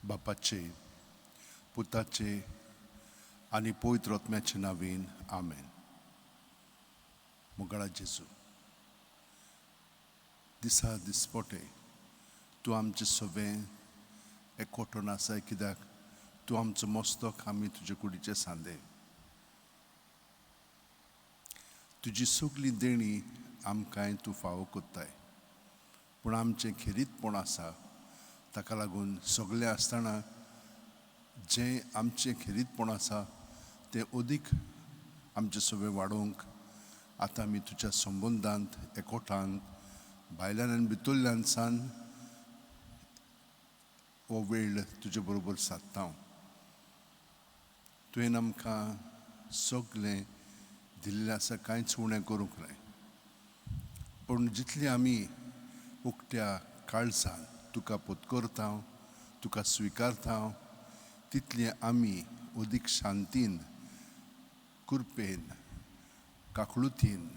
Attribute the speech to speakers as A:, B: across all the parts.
A: बापाचे पुताचे आनी पवित्र आत्म्याचे नांवेन आमेन. मोगळा जेजू, दिसा दिसपोटे तूं आमचे सगळें एकवटून आसाय, कित्याक तूं आमचो मस्तक, आमी तुजे कुडीचे सांदे. तुजी सगली देणी आमकां तूं फावो कोत्ताय, पूण आमचें खेरीतपण आसा, ताका लागून सगळें आसतना जें आमचें खेरीतपण आसा तें अदीक आमचे सगळें वाडोवंक आतां आमी तुज्या संबंदांत एकवटान भायल्यान आनी भितरल्यान सान हो वेळ तुजे बरोबर सादता. तुवें आमकां सगलें दिल्लें आसा, कांयच उणें करूंक ना. पूण जितली आमी उक्त्या काळजान तुका पत्करता, तुका स्विकारता, तितली आमी अदीक शांतीन, कृपेन, काकळुतीन,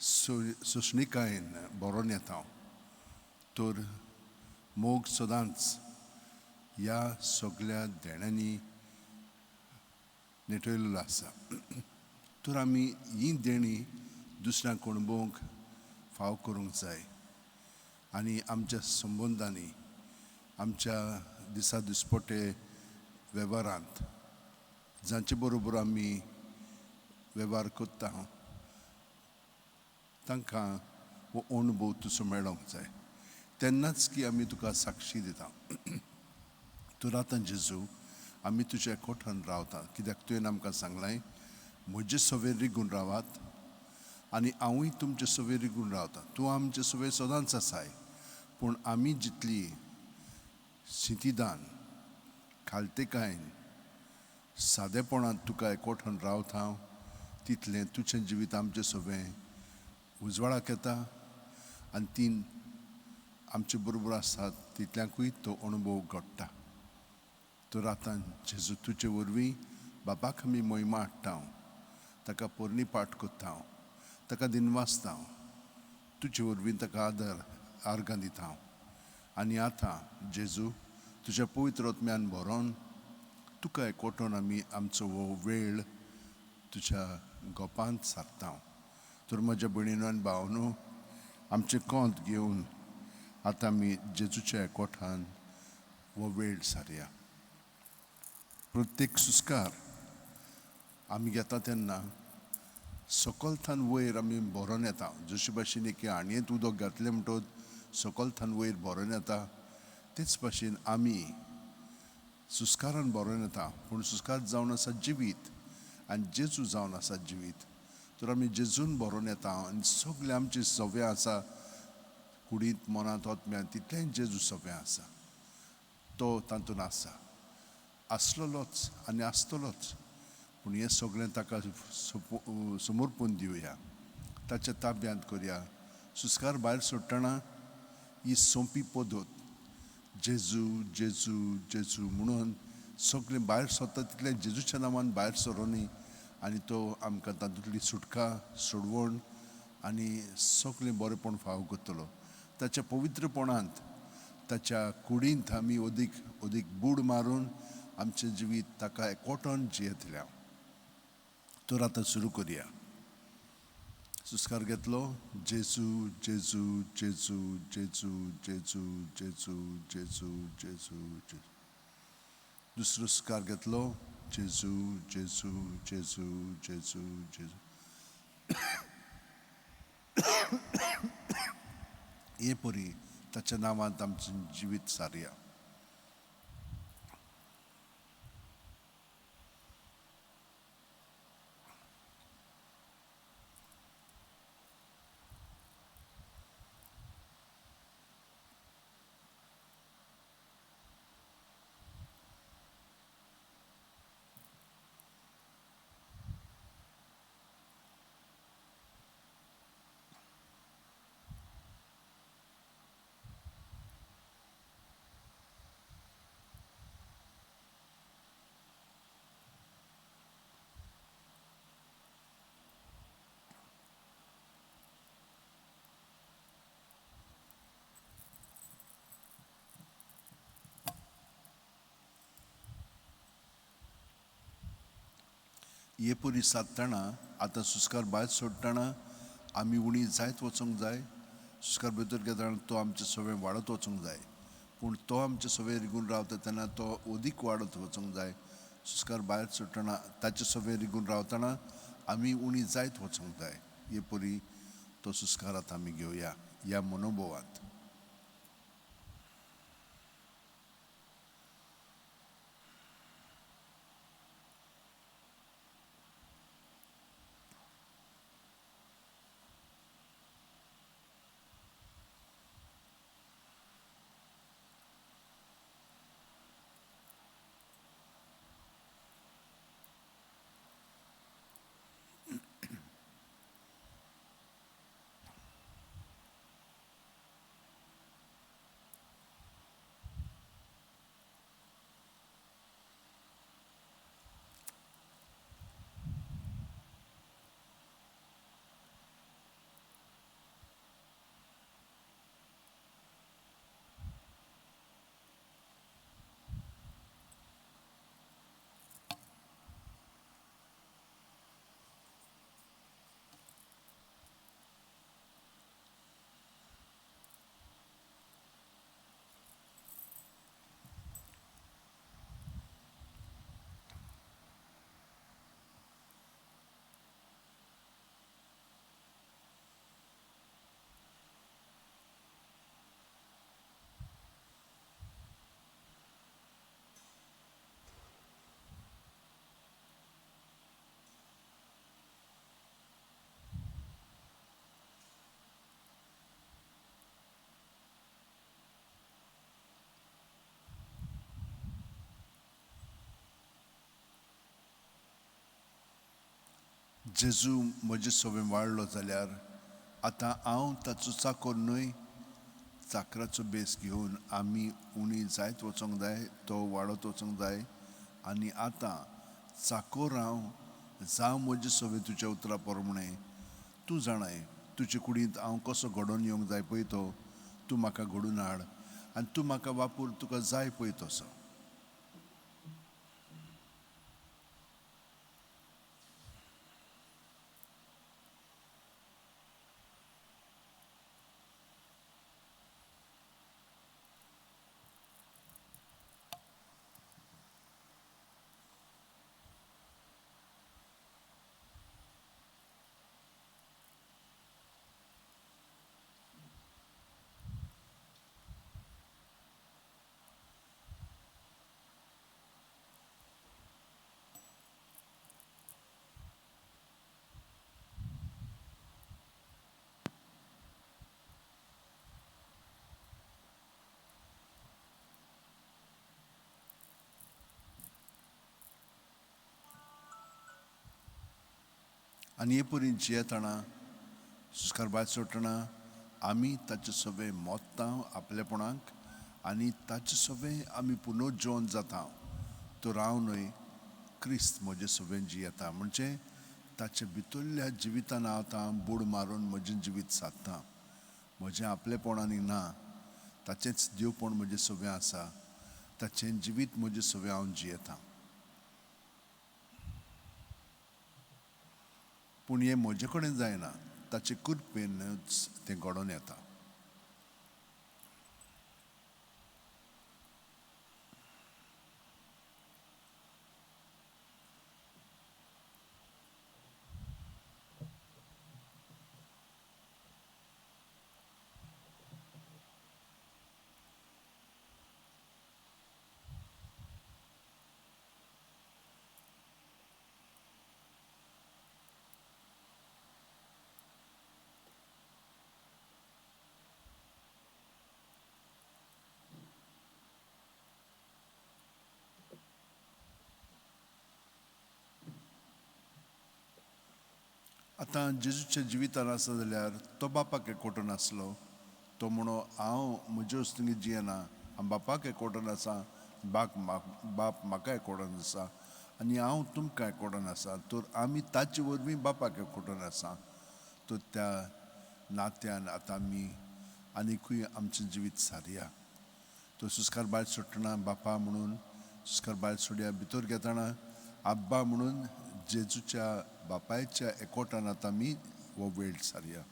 A: सोंशणिकायेन बरोवन येता. तर मोग सदांच ह्या सगळ्या देण्यांनी नेटयलेलो आसा. तर आमी ही देणी दुसऱ्यांक अणभवूंक फाव करूंक जाय आनी आमच्या संबंदांनी, आमच्या दिसा दिसपोटे वेव्हारांत जांचे बरोबर आमी वेव्हार कोत्ता तांकां हो अणभव तुजो मेळोंक जाय. तेन्नाच की आमी तुका साक्षी दिता. तर आतां जेजू, आमी तुज्या एकवटान रावता, कित्याक तुवें आमकां सांगलां, म्हजे सवेर रिगून रावात आनी हांवूय तुमचे सवेर रिगून रावता. तूं आमचे सवेर सदांच आसाय, पूण आमी जितली सितीदान, खालतेकायेन, सादेपणान तुका एकवटान रावता, तितलें तुजें जिवीत आमचें सगळें उजवाडाक येता आनी ती आमचे बरोबर आसात तितल्यांकूय तो अणभव घडटा. तर आतां जेजू, तुजे वरवीं बापाक आमी महिमा हाडटा, ताका पोरणी पाट कोत्ता, ताका दिनवासता, तुजे वरवीं ताका आर्गां दिता. आनी आतां जेजू, तुज्या पवित्र आत्म्यान भरोन तुका एकवटून आमी आमचो हो वेळ तुज्या गोपांत सारता. तर म्हज्या भयणीनो आनी भावनो, आमचें कोंत घेवन आतां आमी जेजूच्या एकवटान हो वेळ सारया. प्रत्येक सुस्कार आमी घेता तेन्ना सकलथान वयर आमी भरोन येता. जशे भाशेन एक आणयेंत उदक घातलें म्हणटच सकलथान वयर भरोन येता, तेच भाशेन आमी सुस्कारान भरोन येता. पूण सुस्कार जावन आसा जिवीत आनी जेजू जावन आसा जिवीत. तर आमी जेजून भरोन येता आनी सगलें आमचें सवें आसा कुडींत, मनांत, आत्म्यांत, तितलें जेजू सवें आसा. तो तातूंत आसा, आसलोच आनी आसतलोच. पूण हें सगळें ताका समर्पण दिवया, ताच्या ताब्यांत करया. सुस्कार भायर सोडटना ही सोंपी पद्दत, जेजू जेजू जेजू म्हणून सगळें भायर सरता तितलें जेजूच्या नांवान भायर सरोनी आनी तो आमकां तातूंतली सुटका, सोडवण आनी सगळें बरेंपण फावो करतलो. ताच्या पवित्रपणांत, ताच्या कुडींत आमी अदीक बूड मारून आमचें जिवीत ताका एकवटोन जियेतल्या. तर आतां सुरू करया. सुस्कार घेतलो. जेजू जेजू जेजू जेजू जेजू जेजू जेजू जेजू जेजू. दुसरो सुस्कार घेतलो. जेजू जेजू जेजू जेजू जेजू. हे परी ताच्या नांवांत आमचें जिवीत सारया. हे परी साधतना आतां सुस्कार भायर सोडटना आमी उणी जायत वचूंक जाय. सुस्कार भितर घेतना तो आमचें सवय वाडत वचूंक जाय. पूण तो आमचे सवय रिगून रावता तेन्ना तो अदीक वाडत वचूंक जाय. सुस्कार भायर सोडटना ताचे सवय रिगून रावतना आमी उणी जायत वचूंक जाय. हे परी तो सुस्कारात आमी घेवया ह्या मनोभवांत. जेजू म्हजे सवय वाडलो जाल्यार आतां हांव ताचो चाकर न्हय. चाकराचो बेस घेवन आमी उणी जायत वचोंक जाय, तो वाडत वचोंक जाय. आनी आतां चाकोर हांव जावं म्हजी सवय तुज्या उतरा प्रमाणें तूं जाणाय तुजे कुडींत हांव कसो घडोवन येवंक जाय पळय तो तूं म्हाका घडोवन हाड आनी तूं म्हाका वापूर तुका जाय पळय तसो. आनी हे परी जियेतना सुस्कार भायर सोडटना आमी ताचे सवय मोत्ता आपलेपणाक आनी ताचे सवय आमी पुनर्जोवन जाता. तो राव न्हय, क्रिस्त म्हजे सवयेन जियेता. म्हणजे ताचे भितरल्या जिवितान हांव आतां बूड मारून म्हजें जिवीत सादतां. म्हजें आपलेपणांनी ना, ताचेंच देवपण म्हजे सवय आसा. ताचें जिवीत म्हजे सवय हांव जियेतां. पूण हें म्हजे कडेन जायना, ताचे कृपेनूच तें घडोवन येता. आतां जेजूच्या जिवितान आसा जाल्यार तो बापाक एकवटो नासलो. तो म्हणो हांव म्हजे वस्तुंगी जियेना, हांव बापाक एकवटन आसा, बाप म्हाका एकवटन आसा आनी हांव तुमकां एकवटन आसा. तर आमी ताचे वरवीं बापाक एकवटन आसा. तर त्या नात्यान आतां आमी आनिकूय आमचें जिवीत सारया. तो सुस्कार भायर सोडटना बापा म्हणून सुस्कार भायर सोडया. भितर घेतना आब्बा म्हणून जेजूच्या बापायच्या एकवटान आतां आमी हो वेळ सारया.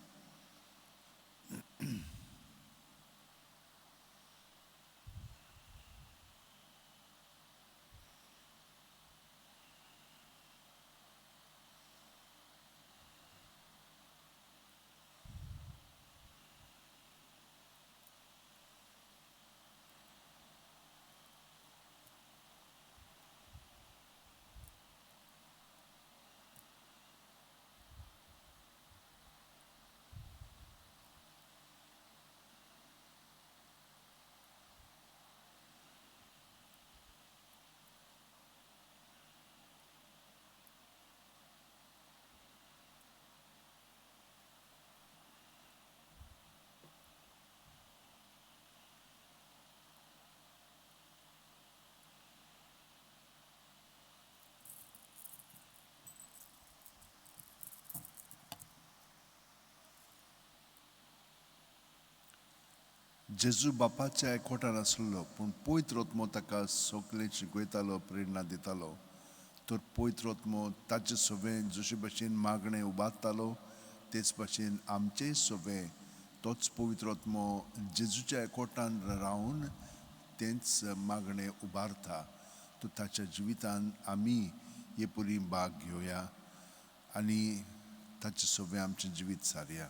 A: जेजू बापाच्या एकवटान आसलो पूण पवित्र आत्मो ताका सगळें शिकयतालो, प्रेरणा दितालो. तर पवित्र आत्मो ताचे सवें जशे भशेन मागणें उबारतालो तेच भशेन आमचेय सवें तोच पवित्र आत्मो जेजूच्या एकवटान रावन तेंच मागणें उबारता. तो ताच्या जिवितान आमी हे परी भाग घेवया आनी ताचे सवें आमचें जिवीत सारया.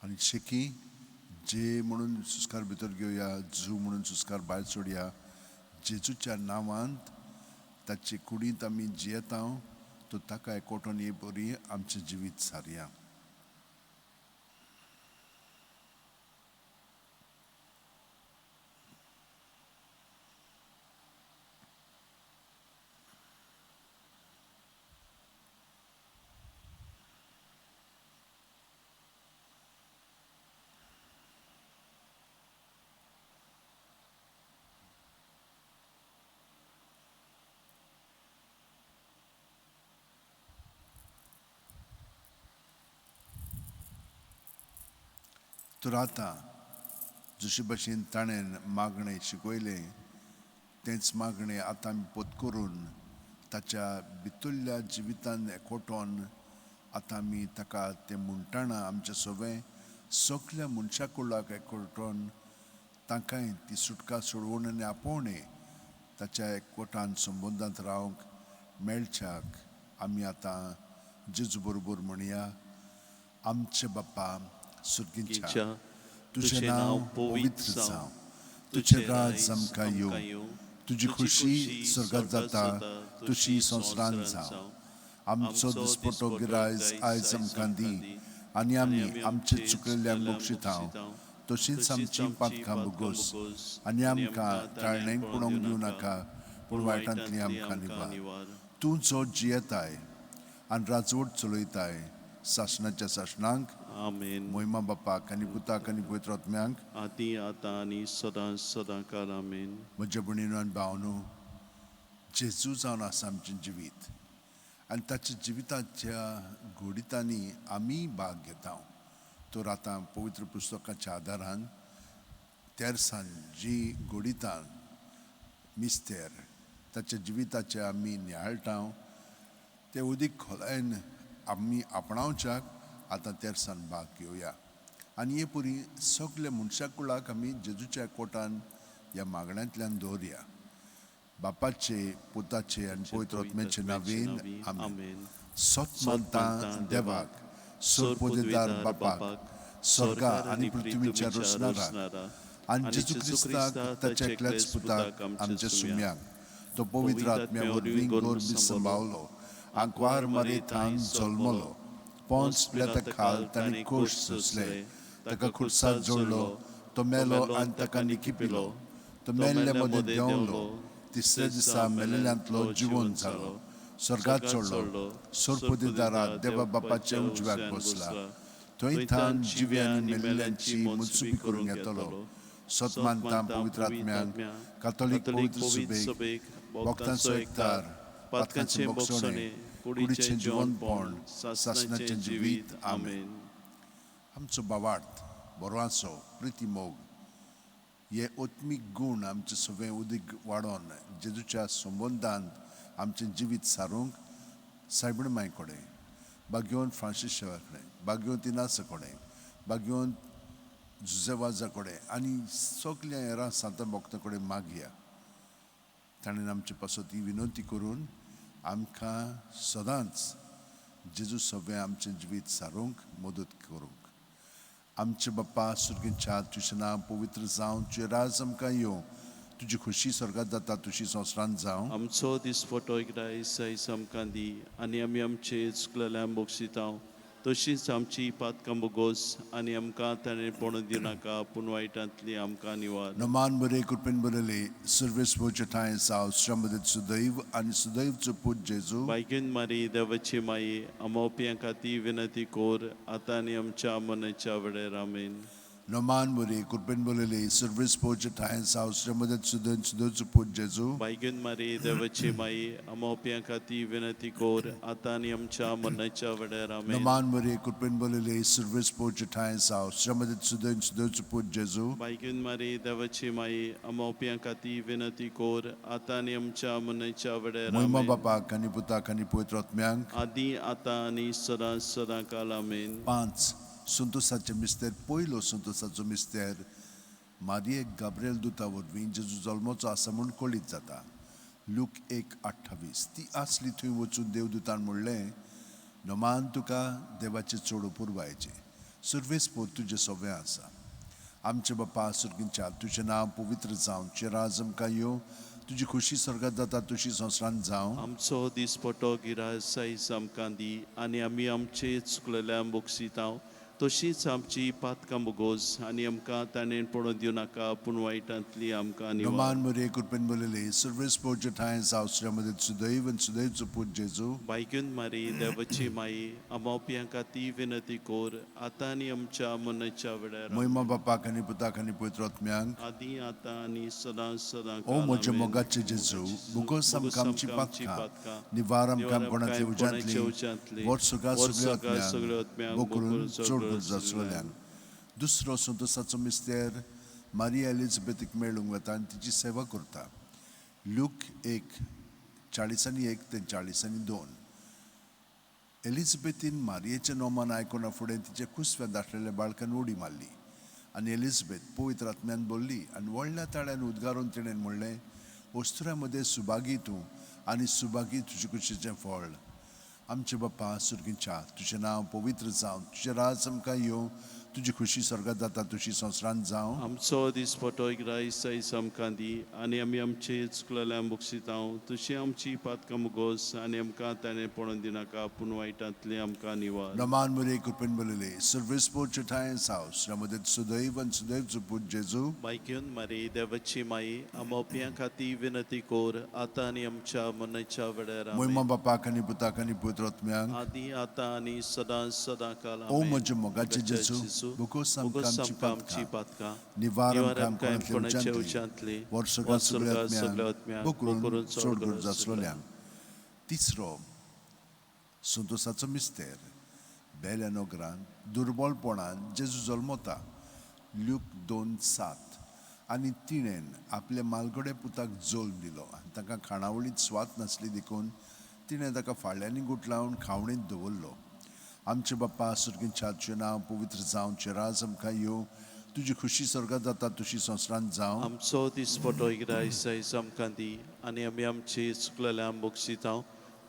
A: आनी शेकी जे म्हणून सुस्कार भितर घेवया, जू म्हणून सुस्कार भायर सोडया. जेजूच्या नांवांत ताचे कुडींत आमी जियेता तो ताका एकवटून हे बरी आमचें जिवीत सारया. तर आतां जशे भशेन ताणें मागणें शिकयलें तेंच मागणें आतां आमी पत्करून ताच्या भितरल्या जिवितान एकवटोन आतां आमी ताका तें म्हणटाना आमचें सगळ्या मनशा कुळाक एकवटोन तांकांय ती सुटका सोडवून आनी आपोवणें ताच्या एकवटान संबंदांत रावंक मेळच्याक आमी आतां जेजू बरोबर म्हणया. आमचे बाप्पा सुर्गींच्या तुझें नांव पवित्र जावं, तुझें राज आमकां येवं, तुजी खुशी स्वर्गांत जाता तशी संवसारांत जावं. आमचो दिसपटो गिरायज आयज आमकां दी आनी आमी आमचे चुकलेल्यांक बक्षितांव तशींच आमची पातकां बुगोस आनी आमकां टाळणेक पडोवंक दिवं नाका पूण वायटांतली आमकां निवार. तूं जो जियेताय आनी राजवट चलयताय सासणाच्या सासणांक.
B: आमेन.
A: महिमा बापाक आनी पुताक आनी पवित्र आत्म्यांक
B: आदी आतां आनी सदां सदांकाल. आमेन.
A: म्हज्या भयणीनो आनी भावनो, जेजू जावन आसा आमचें जिवीत आनी ताच्या जिविताच्या घोडितांनी आमी भाग घेता. तर आतां पवित्र पुस्तकाच्या आदारान तेरसान जी घोडितां मिस्तेर ताच्या जिविताचे आमी नियाळटा ते उदीक खोलायन आमी आपणावच्याक आतां तेरसान भाग घेवया. आनी हे परी सगळे मनशा कुळाक आमी जेजूच्या एकवटान ह्या मागण्यांतल्यान दवरया. बापाचे, पुताचे आनी पवित्र आत्म्याचे नांवेन आमेन. सोत मानता देवाक, सोर पोदेदार बापाक, स्वर्गा आनी पृथ्वीच्या रोसणाराक, आनी जेजू क्रिस्ताक ताच्या एकल्याच पुताक आमच्या सुम्यांक तो पवित्र आत्म्या वरवीं गोरबी सांबाळलो आंकवार मारयेंत जल्मलो पोंच पिलाता खाल ताणें कोश सोंसले ताका खुर्साक जोडलो तो मेलो आनी ताका निखिपिलो तो मेल्ले मदें देंवलो तिसऱ्या दिसा मेलेल्यांतलो जिवंत जालो स्वर्गात चडलो सोरपुती दारात देवा बापाच्या उजव्याक बसला थंय थान जिवे आनी मेल्ल्यांची मुत्सुबी करून येतलो सतमानता पवित्र आत्म्यांक कातोलीक पवित्र सुबेक भक्तांचो एकतार पातकांचे बोगसणे कुडीचें जिवंतपण सासणाचें जिवीत आमेन. आमचो भावार्थ बरो आसो प्रिती मोग हे ओत्मीक गूण आमचे सगळें उदीक वाडोवन जेजूच्या संबंदांत आमचें जिवीत सारूंक सायबीण माय कडेन बागेवन फ्रांसीस शेवा कडेन बागेवन तिनासा कडेन बागेवन जुजेवाजा कडेन आनी सगल्या हेरां सांता भक्तां कडेन मागया ताणें आमचे पासत ही विनंती करून आमकां सदांच जेजू सगळें आमचें जिवीत सारूंक मदत करूंक. आमचे बाप्पा सुर्गींच्या तुजें नांव पवित्र जावं तुजें राज आमकां येवं तुजी खुशी स्वर्गात जाता तुजी संवसारांत जावं.
B: आमचो दिसपटो एकदां सैस आमकां दी आनी आमी आमचे चुकलेल्यांक बोगसितांव तशींच आमची पातकां बोगोस आनी आमकां ताणें पडूं दिनाका पूण वायटांतली आमकां निवार.
A: नमान बरे कृपेन बरयले सर्वेस्पोचे ठांय जावं श्रमदीत सुदैव आनी सुदैवचो पूत जेजू
B: बायगेन मारी देवाची माये आमोवप्यां खातीर विनंती कोर आतां आनी आमच्या मनाच्या वेळार आमेन.
A: नमान बरे कृपेन बरयले सर्वेस्पोचे ठांय जावं श्रमदीत सुदैवचो पूत जेजू
B: बायगेन मारी देवाची माये आमोवप्यां खातीर विनंती कोर आतां आनी आमच्या मनाच्या वेळार आमेन.
A: नमान बरे कृपेन बरयले सर्वेस्पोचे ठांय जावं श्रमदीत सुदैवचो पूत जेजू
B: बायगेन मारी देवाची माये आमोवप्यां खातीर विनंती कोर आतां आनी आमच्या मनाच्या वेळार
A: महिमा
B: आमेन.
A: बापाक आनी पुताक आनी पवित्र आत्म्यांक
B: आदी आतां आनी सदां काल आमेन.
A: 5 संतोसाचें मिस्तेर पयलो संतोसाचो मिस्तेर मारयेक गाब्रिएल दुता वरवीं जेजू जल्माचो आसा म्हूण कळीत जाता. लूक 1:28 ती आसली थंय वचून देवदुतान म्हणलें नमान तुका देवाचें चोडू पुरवायचें सर्वेस्पोर तुजें सगळें आसा. आमचे बाप्पा सुर्गींच्या तुजें नांव पवित्र जावं तुजें राज आमकां येवं तुजी खुशी स्वर्गात जाता तुजी संवसारांत जावं.
B: आमचो दिसपटो गिराय सायज आमकां दी आनी आमी आमचे चुकलेल्यांक बोगसितांव तशींच आमची पातकां बोगोस आनी आमकां ताणें पडूं दिवं नाका पूण वायटांतली आमकां निवार.
A: नमान मरे कृपेन बरयले सर्वेस्पोचे ठांय जावं श्रमदीत सुदैव आनी सुदैवचो पूत जेजू
B: बायगेन मारी देवाची माये आमोवप्यां खातीर विनंती कोर आतां आनी आमच्या मनाच्या वेळार
A: महिमा बापाक आनी पुताक आनी पवित्र आत्म्यांक
B: आदी आतां आनी सदां
A: ओ म्हजे मोगाचे जेजू बुगोस आमकां आमची पातकां निवार आमकां कोणाचे उज्यांतली वर सुगात सगळ्या आत्म्यांक बोकरून चड जासलोल्यांक. दुसरो संतोसाचो मिस्तेर मारिया एलिझाबेथीक मेळूंक वता आनी तिची सेवा करता. लूक 1:40 ते 40:2 एलिझाबेथीन मारयेचें नोमान आयकूना फुडें तिचे कुसव्या दाटलेल्या बाळकान उडी मारली आनी एलिझाबेथ पवित्र आत्म्यान बोल्ली आनी व्हडल्या ताळ्यान उद्गारून तिणें म्हणलें वस्तुऱ्या मदें सुभागी तूं आनी सुभागी तुजे कुशीचें फळ. आमचे बाप्पा सुर्गींच्या तुजें नांव पवित्र जावं तुजें राज आमकां येवं तुजी खुशी स्वर्गात जाता तुजी संवसारांत जावं.
B: आमचो दिसपटो एकदां सायज आमकां दी आनी आमी आमचे चुकलेल्यांक बोगसितांव तशी आमची पातकां मुगोस आनी आमकां ताणें पडूं दिनाका पूण वायटांतली आमकां निवार.
A: नमान मरे कृपेन बरयले सर्वेस्पोचे ठांय जावं श्रमदीत सुदैव आनी सुदैवचो पूत जेजू
B: बायगेन मारी देवाची माये आमोवप्यां खातीर विनंती कोर आतां आनी आमच्या मनाच्या वेळार
A: महिमा
B: आमेन.
A: बापाक आनी पुताक आनी पवित्र आत्म्यांक
B: आदी आतां आनी सदां काल
A: ओ
B: आमेन.
A: म्हजे मोगाचे जेजू बुगोस आमकां आमची
B: पातकां
A: पातकां निवार आमकां कोणाचे उज्यांतली वर सुगात सगळ्या आत्म्यांक बोकरून चड जासलोल्यांक. तिसरो संतोसाचो मिस्तेर बेल्या नोगरान दुर्बळपणान जेजू जल्मता. लूक 2:7 आनी तिणेन आपल्या मालगडे पुताक जोल दिलो आनी ताका खाणावळीत स्वात नासली देखून तिणें ताका फाळ्यांनी गुटलावन खावणीत दवरलो. आमचे बाप्पा सुर्गींच्या तुजें नांव पवित्र जावं तुजें राज आमकां येवं तुजी खुशी स्वर्गात जाता तुजी संवसारांत जावं.
B: आमचो दिसपटो एकदां सायज आमकां दी आनी आमी आमचे चुकलेल्यांक बोगसितांव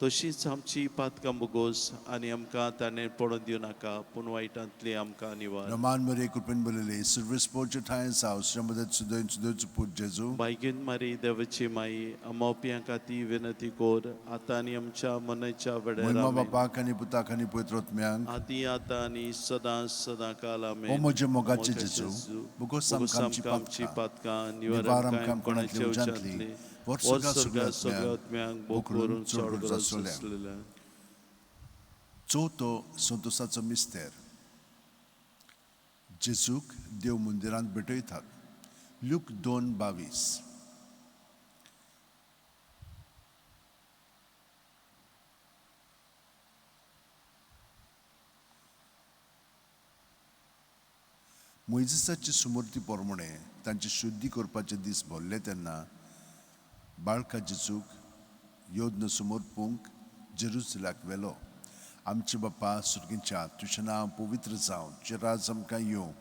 B: तशीच आमची पातकां बोगोस आनी आमकां ताणें पडून दिवं नाका पूण वायटांतली आमकां निवार
A: Roman Maria Kupin Bulili, Silvis Porchatayan's house, Ramadat Sudan Sudut Jesu,
B: बायगीन मारी देवाची माई अमावप्यां खाती विनंती कोर आतां आनी आमच्या मनाच्या वेळार
A: Moima
B: आमेन.
A: Bapakani Putakani Putrot Myang,
B: आदी आतां आनी सदां काल आमेन.
A: O Moje Mogache
B: मोगाचे
A: Jesu,
B: जेजू,
A: Bugosam
B: बोगोसाम
A: Kamchi
B: कामची
A: Patka,
B: पातकां
A: Nivaram
B: निवारण
A: Kam
B: कोणाचे
A: Konatli
B: उच्चांतली
A: Ujantli,
B: वर
A: Vorsuga
B: सर्गा
A: Sugat
B: सगळ्यात म्यांग
A: Myang,
B: बोग करून
A: Bokurun
B: चड
A: Chorgur
B: गरज
A: Zasolem.
B: आसलेल्या
A: Choto Santosacho Mister, Jesuk Dev Mundirant Betoitat, Luke 2:22. मोइजेसाची सुमूर्ती पोरमणे तांचे शुद्धी करपाचे दीस भरले तेन्ना बाळका जेजूक योदन समोर पोवंक जेरुसलाक वेलो. आमचे बाप्पा सुर्गींच्या तुजें नांव पवित्र जावं, तुजें राज आमकां येवं,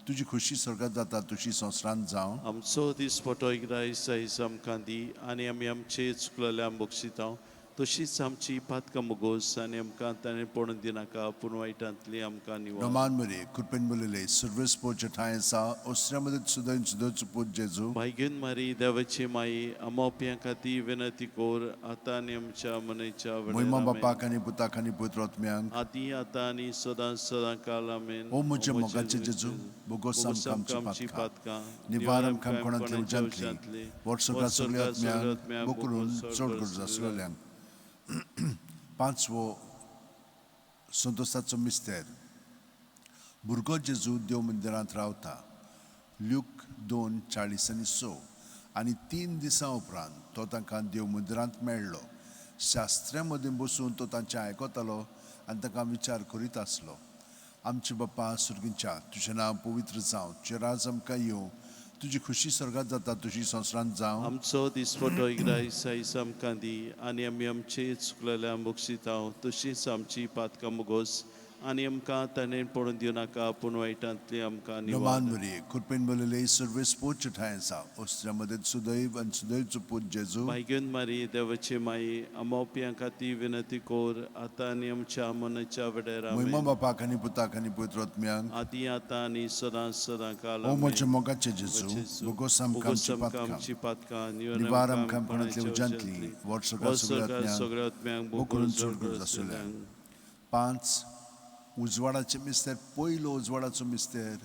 A: तुजी खुशी स्वर्गात जाता तशी संवसारांत जावं.
B: आमचो दिसपटो इग्रायस आयज आमकां दी आनी आमी आमचे चुकलेल्या बोगसितांव तशीच आमची पातकां मुगोस आनी आमकां ताणें पडून दिनाका पूण वायटांतली आमकां निवार.
A: Roman Maria, Kurpen Bulile, Silvis Porchatayansa, Osramadat Sudan Sudut Jesu,
B: बायगीन मारी देवाची माई अमावप्यां खाती विनंती कोर आतां आनी आमच्या मनाच्या
A: Moima
B: वेळार
A: Bapakani Putakani Putrot Myang,
B: आदी आतां आनी सदां काल आमेन.
A: O Moje Mogache Jesu, Bugosam Kamchi
B: आमची
A: Patka,
B: पातकां
A: Nivaram Kam Konatli Ujantli, Vorsuga Sugat Myang, Bokurun Chorgur Zasolem. पांचवो संतोसाचो मिस्तेर भुरगो जेजू देव मंदिरांत रावता ल्यूक 2:40-6 आनी 3 दिसां उपरांत तो तांकां देव मंदिरांत मेळ्ळो. शास्त्र्यां मदीं बसून तो तांचें आयकतालो आनी तांकां विचार करीत आसलो. आमचे बाप्पा सुर्गींच्या तुजें नांव पवित्र जावं, तुजें राज आमकां येवं, तुजी खुशी स्वर्गात जाता तशी संवसारांत जावं.
B: आमचो दिसपटो इग्रायस आयज आमकां दी आनी आमी आमचे चुकलेल्या बोगसितांव तशीच आमची पातकां मुगोस आनी आमकां ताणें पडून दिवं नाका पूण वायटांतली आमकां निवार.
A: Roman Maria, Kurpen Bulile, Silvis Porchatayansa, Osramadat Sudaiv and Sudaiv Put Jesu,
B: बायगीन मारी देवाची माई अमावप्यां खाती विनंती कोर आतां आनी आमच्या मनाच्या वेळार
A: Moima
B: आमेन.
A: Bapakani Putakani Putrot Myang,
B: आदी आतां आनी सदां काल
A: O
B: आमेन.
A: Moje Mogache Jesu, Bugosam Kamchi
B: बोगोसाम
A: Patka,
B: कामची पातकां
A: Nivaram Kam Konatli Ujantli, Vorsuga Sugat Myang,
B: सगळ्यात म्यांग
A: Bokurun
B: बोगोरून
A: Chorgur Zasolem. 5 उजवाडाचे मिस्तेर पयलो उजवाडाचो मिस्तेर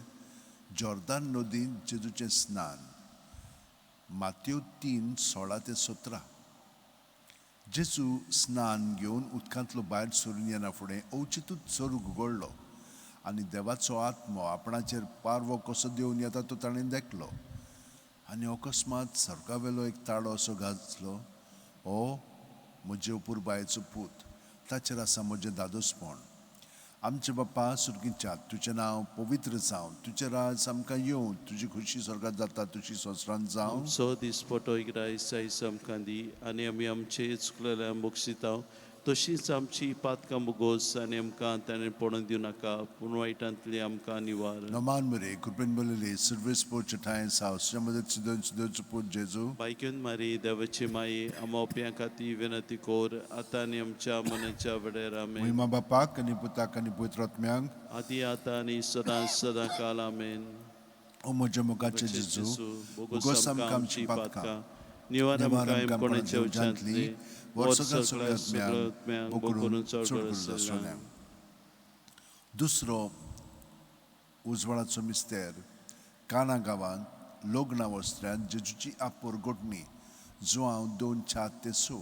A: जॉर्दान नदीन जेजूचें स्नान मात्यो 3:16-17. जेजू स्नान घेवन उदकांतलो भायर सरून येना फुडें अवचितूच चरूग उगडलो आनी देवाचो आत्मो आपणाचेर पारवो कसो देवन येता तो ताणें देखलो आनी अकस्मात सर्गावेलो एक ताळो असो घातलो. हो म्हजे उपूर बायेचो पूत, ताचेर आसा म्हजें दादोसपण. आमचे बाप्पा सुर्गींच्या तुजें नांव पवित्र जावं, तुजें राज आमकां येवं, तुजी खुशी स्वर्गात जाता तशी संवसारांत जावं.
B: आमचो दिसपटो इग्रायस आयज आमकां दी आनी आमी आमचे चुकलेल्या बोगसितांव तशीच आमची पातकां मुगोस आनी आमकां ताणें पडून दिवं नाका पूण वायटांतली आमकां निवार.
A: Roman Maria, Kurpen Bulili, Silvis Porchatayansa, Osramadat Sudaiv Put Jesu,
B: बायगीन मारी देवाची माई अमावप्यां खाती विनंती कोर आतां आनी आमच्या मनाच्या वेळार आमेन.
A: Moima Bapakani Putakani Putrot Myang,
B: आदी आतां आनी सदां काल आमेन.
A: O Moje Mogache Jesu,
B: बोगोसाम
A: Bugosam
B: कामची
A: Kamchi Patka,
B: पातकां निवारण
A: Nivaram Kam
B: कोणाचे
A: Konatli
B: उच्चांतली
A: Ujantli, Vorsuga Sugat Myang, Bokurun Chorgur Zasolem. दुसरो उजवाडाचो मिस्तेर काना गांवांत लग्ना वस्त्र्यांत जेजूची आपोर घोटणी जुवांव 2:4-6.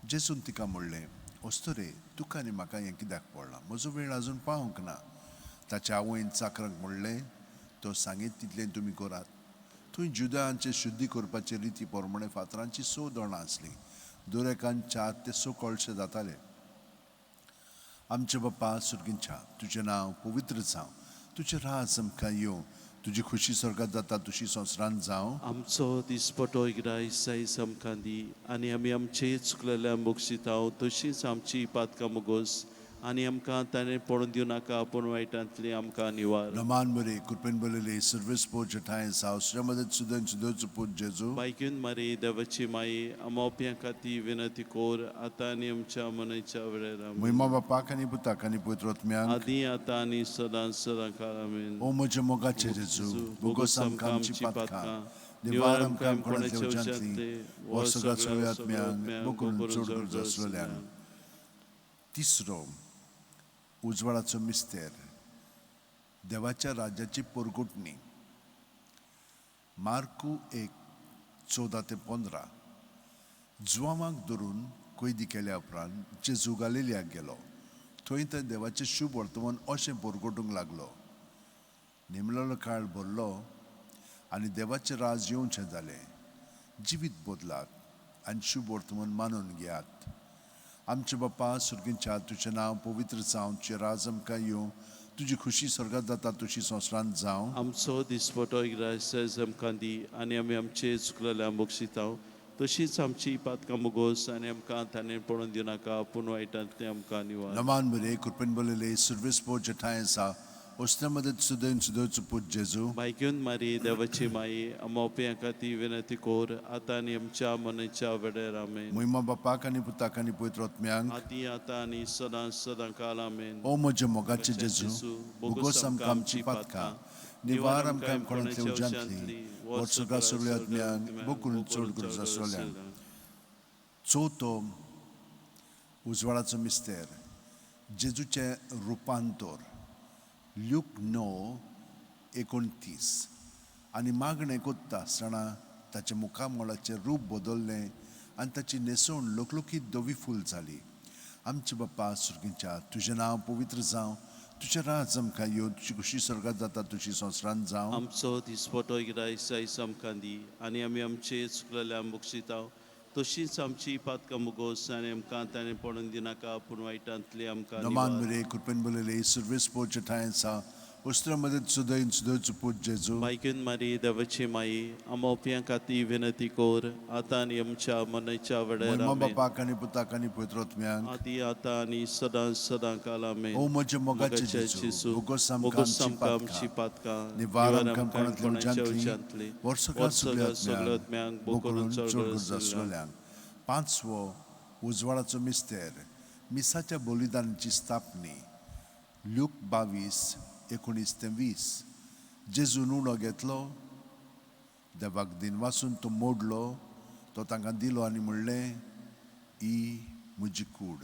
A: जेजून तिका म्हणलें, वस्तोरे तुका आनी म्हाका हें कित्याक पडलां, म्हजो वेळ आजून पावूंक ना. ताच्या आवयन चाकरांक म्हणलें, तो सांगीत तितलें तुमी करात. थंय जुदांचे शुद्धी करपाचे रिती प्रमाणे फातरांची 6 दोणां आसलीं. दरेकान 4 ते 6 कळशे जाताले. आमचे बाप्पा सुर्गींच्या तुजें नांव पवित्र जावं, तुजें राज आमकां येवं, तुजी खुशी स्वर्गात जाता तशी संवसारांत जावं.
B: आमचो दिसपटो इग्रायस आयज आमकां दी आनी आमी आमचे चुकलेल्या बोगसितांव तशीच आमची पातकां मुगोस आनी आमकां ताणें पडून दिवं नाका पूण वायटांतली आमकां निवार
A: Naman Maria, Kurpen Bolele, Service Poja Times House, Ramadat Sudan Sudozu Put Jesu,
B: बायकून मारी देवाची माई अमाप्यां खाती विनंती कोर आतां आनी आमच्या मनयच्या वेळार आमीन.
A: Muima Bapakani Putakani Putrotmian,
B: आदी आतां आनी सदां सदां काळ आमीन.
A: O Mojamogache Jesu, Bogosam Kamchi Patka, Nivaram Kam Konatio Jantli, Warsogat Soyatmian, Bokun Churdur Zasrolian. तिसरो उजवाडाचो मिस्तेर देवाच्या राज्याची पोरगुटणी मार्कू 1:14-15 जुवामाक धरून कैदी केल्या उपरांत जेजू गालिल्याक गेलो थंय तर देवाचें शुभ वर्तमान अशें पोरगुटूंक लागलो नेमलेलो काळ भरलो आनी देवाचें राज येवचें जालें जिवीत बदलात आनी शुभ वर्तमान मानून घेयात आमचे बाप्पा सुर्गींच्या तुझें नांव पवित्र जावं तुजें राज आमकां येवं तुजी खुशी स्वर्गात जाता तशी संवसारांत जावं
B: आमचो दिसपटो इग्रायस आमकां दी आनी आमी आमचे चुकलेल्या बोगसितांव तशीच आमची पातकां मुगोस आनी आमकां ताणें पडून दिवं नाका पूण वायटांतलें आमकां निवार
A: नमान बरे कुरपेन बोलेले सर्विस पोच ठायसा उस्तेमध्ये सुदैन सुदैचं पूज जेजू
B: बायकून मारी देवाची माई अमाप्यां खाती विनंती कोर आतां आनी आमच्या मनयच्या वेळार आमीन.
A: मुइमा बापाक आनी पुताक आनी पवित्र आत्म्यांक
B: आदी आतां आनी सदां सदां काळ आमीन.
A: ओ म्हजे मोगाचे जेजू बोगोस आमकां आमची पातकां निवार आमकां कोणातले उजांतली वर्सुगा सगळ्या आत्म्यांक बोकून चड गरज आसलेल्यांक चवथो उजवाडाचो मिस्तेर जेजूचें रुपांतर ल्यूक 9:29 आनी मागणें कोत्ता आसतना ताच्या मुखामोळाचें रूप बदललें आनी ताची न्हेसवण लोकलोकीत धवी फूल जाली आमचे बाप्पा सुर्गींच्या तुजें नांव पवित्र जावं तुजें राज आमकां येवं तुजी खुशी स्वर्गात जाता तुजी संवसारांत जावं
B: आमचो दिसपटो इग्रायस आमकां दी आनी आमी आमचे चुकलेल्या मुगसितांव तशीच आमची पातकां मुगोस आनी आमकां ताणें पडून दिनाका पूण वायटांतली आमकां
A: नमान
B: निवार.
A: मेरे कुरपेन बोलेले सर्विस पोच ठायसा उस्त्रामध्ये सुदैन सुदैचं पूज जेजू
B: बायकून मारी देवाची माई अमाप्यां खाती विनंती कोर आतां आनी आमच्या मनयच्या वेळार
A: मुइमा
B: आमीन.
A: बापाक आनी पुताक आनी पवित्र आत्म्यांक
B: आदी आतां आनी सदां सदां काळ आमीन.
A: ओ म्हजे मोगाचे जेजू बोगोस आमकां आमची पातकां निवार आमकां कोणातले उजांतली वर्सुगा सगळ्या आत्म्यांक बोकरून चड गरज आसलेल्यांक पांचवो उजवाडाचो मिस्तेर मिसाच्या बलिदानाची स्थापनी ल्यूक 22:19-20 जेजू उडो घेतलो देवाक दिन वासून तो मोडलो तो तांकां दिलो आनी म्हणलें ही म्हजी कूड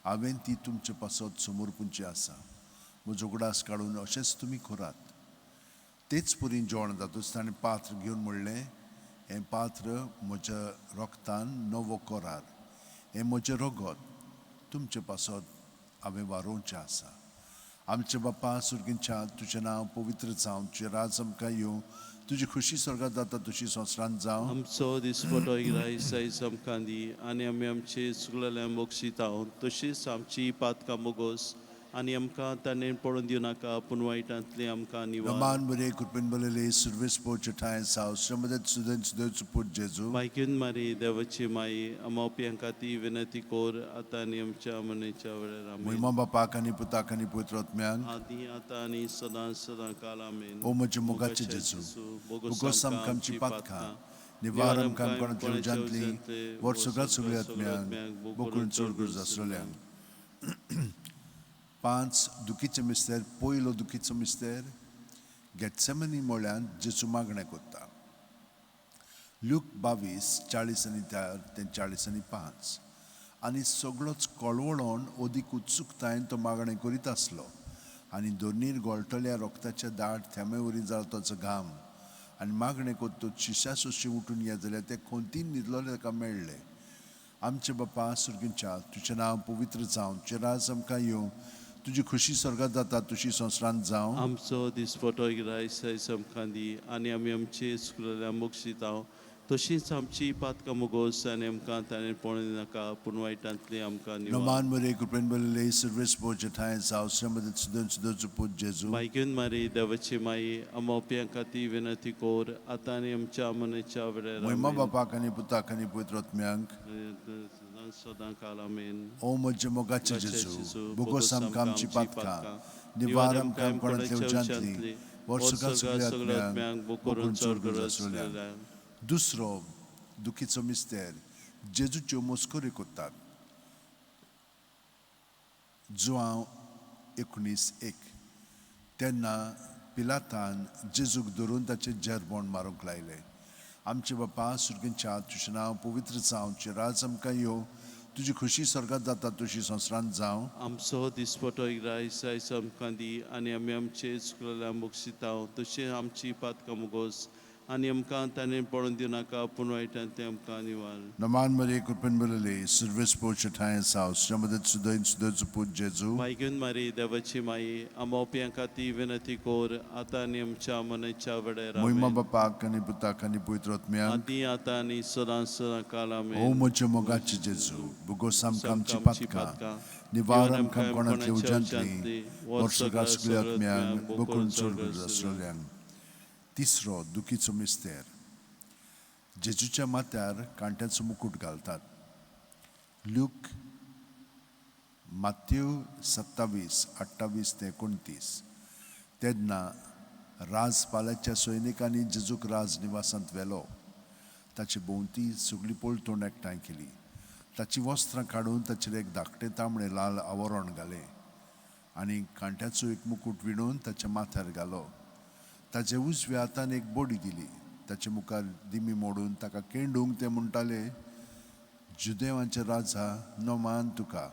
A: हांवें ती तुमचे पासत समोर पुंची आसा म्हजो उगडास काडून अशेंच तुमी करात तेच परीन जेवण जातूच ताणें पात्र घेवन म्हणलें हें पात्र म्हज्या रोगतान नवो करार हें म्हजें रगत तुमचे पासत हांवें वारोवचें आसा आमचे बाप्पा सुर्गींच्या तुजें नांव पवित्र जावं तुजें राज आमकां येवं तुजी खुशी स्वर्गात जाता तशी संवसारांत जावं
B: आमचो दिसपटो इग्रायस आमकां दी आनी आमी आमचे चुकलेल्या मुगसितांव तशीच आमची पातकां मुगोस आनी आमकां ताणें पडून दिवं नाका पूण वायटांतली आमकां निवार.
A: नमान बरे कुरपेन बोलेले सर्विस पोच ठायस श्रमदेत सुदैन सुदैचं पूज जेजू
B: बायकून मारी देवाची माई अमाप्यां खाती विनंती कोर आतां आनी आमच्या मनयच्या वेळार आमीन.
A: मुइमा बापाक आनी पुताक आनी पवित्र आत्म्यांक
B: आदी आतां आनी सदां सदां काळ आमीन.
A: ओ म्हजे मोगाचे जेजू बोगोस आमकां आमची पातकां निवार आमकां कोणातले उजांतली वर्सुगा सगळ्या आत्म्यांक बोकून चड गरज आसलेल्यांक 5 दुखीचे मिस्तेर पयलो दुखीचो मिस्तेर गेत्सेमनी मोळ्यांत जेजू मागणें कोत्ता ल्यूक 22:40-45 आनी सगळोच कळवळोन ओदीक उत्सुकतायेन तो मागणें करीत आसलो आनी दोनीर गोळटल्या रोगताचे दाट थेंबे वरी जालो ताचो घाम आनी मागणें कोत्तो शिश्या सोशी उठून ये जाल्यार ते खोंतीन न्हिदलोले ताका मेळ्ळे आमचे बाप्पा सुर्गींच्या तुजें नांव पवित्र जावं तुजें राज आमकां येवं तुजी खुशी स्वर्गात जाता तुशी संवसारांत जावं
B: आमचो दिसपटो इग्रायस आमकां दी आनी आमी आमचे चुकलेल्या मुगसितांव तशीच आमची पातकां मुगोस आनी आमकां ताणें पडून दिनाका पूण वायटांतली आमकां निवार.
A: नमान बरे कुरपेन बोलेले सर्विस पोच ठायस श्रमदेत सुदैन सुदैचं पूज जेजू
B: बायकून मारी देवाची माई अमाप्यां खाती विनंती कोर आतां आनी आमच्या मनयच्या वेळार
A: मुइमा
B: आमीन.
A: बापाक आनी पुताक आनी पवित्र आत्म्यांक
B: सदां काल आमेन.
A: ओ म्हजे मोगाचे
B: मोगाचे
A: जेजू
B: जेजू,
A: बोगोस आमकां आमची पातकां निवार आमकां कोणांतल्या उज्यांतली वर्सुका सगळ्या आत्म्यांक बोकून चोर गरज आसलेल्या दुसरो दुखीचो मिस्तेर जेजूच्यो मस्कोरी कोत्तात. जुआंव 19:1 तेन्ना पिलातान जेजूक धरून ताचें जेरबोण मारूंक लायलें. आमचे बापा सुर्गींच्या तुजें नांव पवित्र जावं, तुजें राज आमकां येवं, तुजी खुशी स्वर्गांत जाता तशी संवसारांत जावं.
B: आमचो दिसपटो रायस आयज आमकां दी आनी आमी आमचे चुकलेल्या मुगसितांव तशें आमची पातकां मुगोस आनी आमकां ताणें पडून दिवं नाका पूण वायटांतलें आमकां निवार.
A: Naman Maria Kurpan Balale, Silvers Pochatayan's house, Shamadat Sudain Sudazuput Jezu,
B: मायगून मारी देवाची माई आमोप्यां खाती विनंती कोर आतां आनी आमच्या मनच्या वेळार
A: Moima
B: आमेन.
A: Bapa, Kaniputta, Kaniputrot Miang,
B: आदी आतां आनी सदां सदां काल
A: O
B: आमेन.
A: Mocho Mogachi Jezu, Bugosam Kam
B: आमची
A: Chipatka,
B: पातकां
A: Nivaram Kam
B: कोणाच्या
A: Konatli Ujantli,
B: उज्यांतली,
A: Orsogas Gliat Miang,
B: Bokun
A: Bokun
B: Sorgas
A: Sorgas Rolyang. Tisro, Dukico Mister. जेजूच्या माथ्यार कांट्याचो मुकुट घालतात. लूक मात्यू 27:28-29 तेन्ना राजपालाच्या सैनिकांनी जेजूक राजनिवासांत व्हेलो. ताचे भोंवती सगळी पळतोंड एकठांय केली. ताची वस्त्रां काडून ताचेर एक धाकटें तांबडें लाल आवरण घालें आनी कांट्याचो एक मुकुट विणून ताच्या माथ्यार घालो. ताचे उजव्या हातान एक बडी दिली. ताचे मुखार दिमी मोडून ताका केंडूंक ते म्हणटाले, जुदेवांचे राजा नोमान तुका.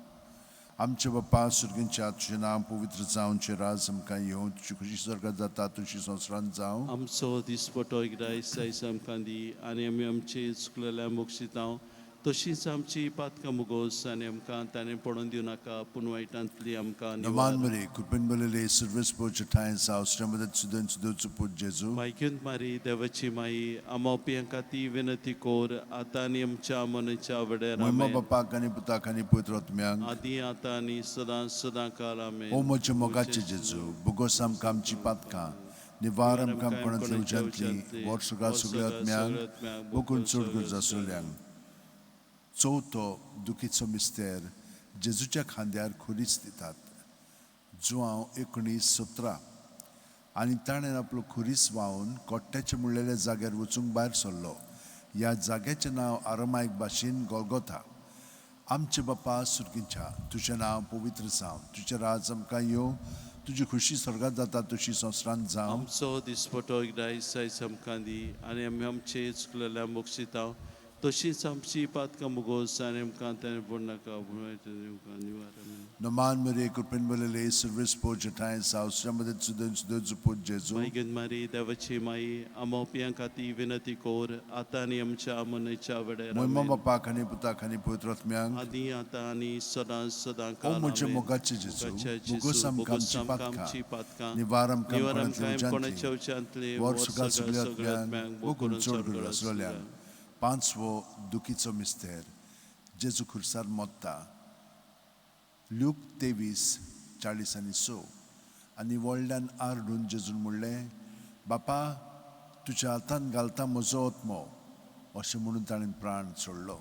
A: आमचे बापा सुर्गींच्या तुजें नांव पवित्र जावं, तुजें राज आमकां येवं, तुजी खुशी स्वर्गांत जाता तशी संवसारांत जावं.
B: आमचो दिसपटो रायस आयज आमकां दी आनी आमी आमचे चुकलेल्या मुगसितांव तशींच आमची पातकां मुगोस आनी आमकां ताणें पडून दिवं नाका पूण वायटांतली आमकां निवार.
A: Naman Maria Kurpan Balale, Silvers Pochatayan's house, Shamadat Sudain Sudazuput Jezu,
B: मायगून मारी देवाची माई आमोप्यां खाती विनंती कोर आतां आनी आमच्या मनच्या वेळार
A: Moima
B: आमेन.
A: Bapa, Kaniputta, Kaniputrot Miang,
B: आदी आतां आनी सदां सदां काल आमेन.
A: O Mocho Mogachi Jezu, Bugosam Kam Chipatka, Nivaram Kam Konatli Ujantli, Worsuga Suglat Miang, Bokun Sorgas Rolyang. चौथो दुखीचो मिस्तेर जेजूच्या खांद्यार खुरीस दितात. जुआंव 19:17 आनी ताणें आपलो खुरीस व्हांवून कोट्ट्याचे मुळ्ळेल्या जाग्यार वचूंक भायर सरलो. ह्या जाग्याचें नांव आरामायक भाशेन गोल्गोथा. आमचे बापा सुर्गींच्या तुजें नांव पवित्र जावं, तुजें राज आमकां येवं, तुजी खुशी स्वर्गांत जाता तशी संवसारांत जावं.
B: आमचो दिसपटो रायस आयज आमकां दी आनी आमी आमचे चुकलेल्या मुगसितांव तशींच आमची पातकां मुगोस आनी आमकां ताणें पडूं नाका पूण वायटांतलें आमकां निवार. आमेन.
A: Naman Maria Kurpan Balale, Silvers Pochatayan's house, Shamadat Sudain Sudazuput Jezu,
B: मायगून मारी देवाची माई आमोप्यां खाती विनंती कोर आतां आनी आमच्या मनच्या वेळार
A: Moima
B: आमेन.
A: Bapa, Kaniputta, Kaniputrot Miang,
B: आदी आतां आनी सदां सदां
A: O
B: काल
A: Mocho
B: आमेन.
A: Mogachi Jezu,
B: मोगाचे
A: Bugosam Kam
B: बोगोस आमकां आमची
A: Chipatka,
B: पातकां
A: Nivaram Kam
B: निवार
A: Konatli
B: आमकां कोणाच्या
A: Ujantli,
B: उच्यांतली
A: Worsuga
B: सगळ्यात
A: Suglat Miang,
B: बोकून
A: Bokun Sorgas Rolyang. पांचवो दुखीचो मिस्तेर जेजू खुर्सार मोत्ता. लूक 23:40-6 आनी व्हडल्यान आरडून जेजून म्हणलें, बापा तुज्या हातान घालता म्हजो आत्मो, अशें म्हणून ताणें प्राण सोडलो.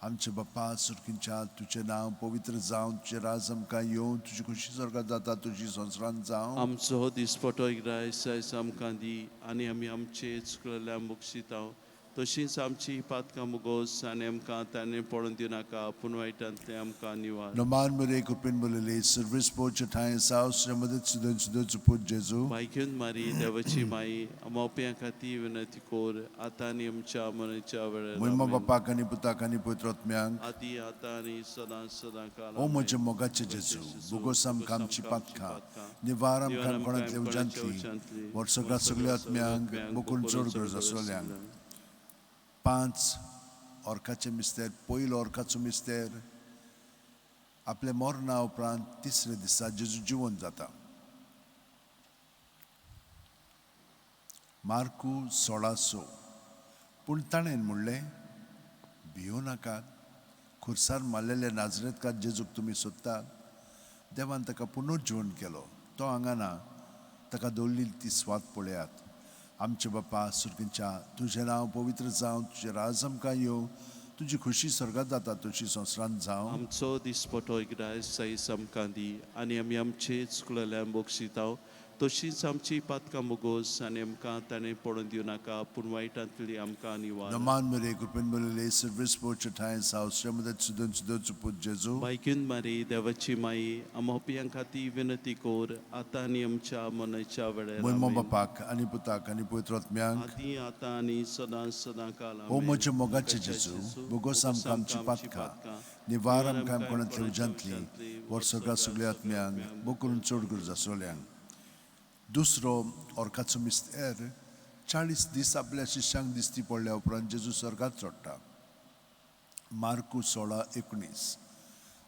A: आमचे बापा सुर्गींच्या तुजें नांव पवित्र जावं, तुजें राज आमकां येवं, तुजी खुशी स्वर्गांत जाता तुजी संवसारांत जावं.
B: आमचो दिसपटो रायस आयज आमकां दी आनी आमी आमचे चुकलेल्या मुगसितांव तशींच आमची पातकां मुगोस आनी आमकां ताणें पडून दिवं नाका पूण वायटांतलें आमकां निवार.
A: Naman Maria Kurpan Balale, Silvers Pochatayan's house, Shamadat Sudain Sudazuput Jezu,
B: मायगून मारी देवाची माई आमोप्यां खाती विनंती कोर आतां आनी आमच्या मनच्या वेळार
A: Moima
B: आमेन.
A: Bapa, Kaniputta, Kaniputrot Miang,
B: आदी आतां आनी सदां सदां काल
A: O
B: आमेन.
A: Mocho Mogachi Jezu, Bugosam Kam Chipatka, Nivaram Kam Konatli Ujantli, Worsuga Suglat Miang, Bokun Sorgas Rolyang. 5 orkaचे मिस्तेर. पयलो orकाचो मिस्तेर आपल्या मरणा उपरांत तिसरे दिसा जेजू जिवंत जाता. मार्कू 16:6 पूण ताणें म्हणलें, भियो नाकात, खुर्सार मारलेल्या नाजरेतकार जेजूक तुमी सोदतात. देवान ताका पुनर्जिवन केलो, तो हांगा ना. ताका दवरलेली ती स्वात पळयात. आमचे बापा सुर्गींच्या तुजें नांव पवित्र जावं, तुजें राज आमकां येवं, तुझी खुशी स्वर्गात जाता तशी संवसारांत जावं.
B: आमचो दिसपटो इगडायस साईस आमकां दी आनी आमी आमचे चुकलेल्या बोगसिताव तशीच आमची पातकां मुगोस आनी आमकां ताणें पडून दिवं नाका पूण वायटांतली आमकां निवार.
A: Naman mere kurpen bolele service pocha tain sausramadat sudan sudan suput Jesu.
B: बायकून मारी देवाची माई आमोपियां खाती विनंती कोर आतां आनी आमच्या मनाच्या वेळेर
A: Moimo
B: आमेन.
A: bapak ani putak ani putrot miang.
B: आदी आतां आनी सदां सदां काल
A: O
B: आमेन.
A: moche mogache Jesu. Bogosam kam chipatka. Nivaram kam konatlev jantli. Warsoga sugliat miang. Bokurun chorgur zasolyang. दुसरो ऑर्काचो मिस्तेर 40 दीस आपल्या शिष्यांक दिसती पडल्या उपरांत जेजू स्वर्गात चडटा. मार्कू 16:19.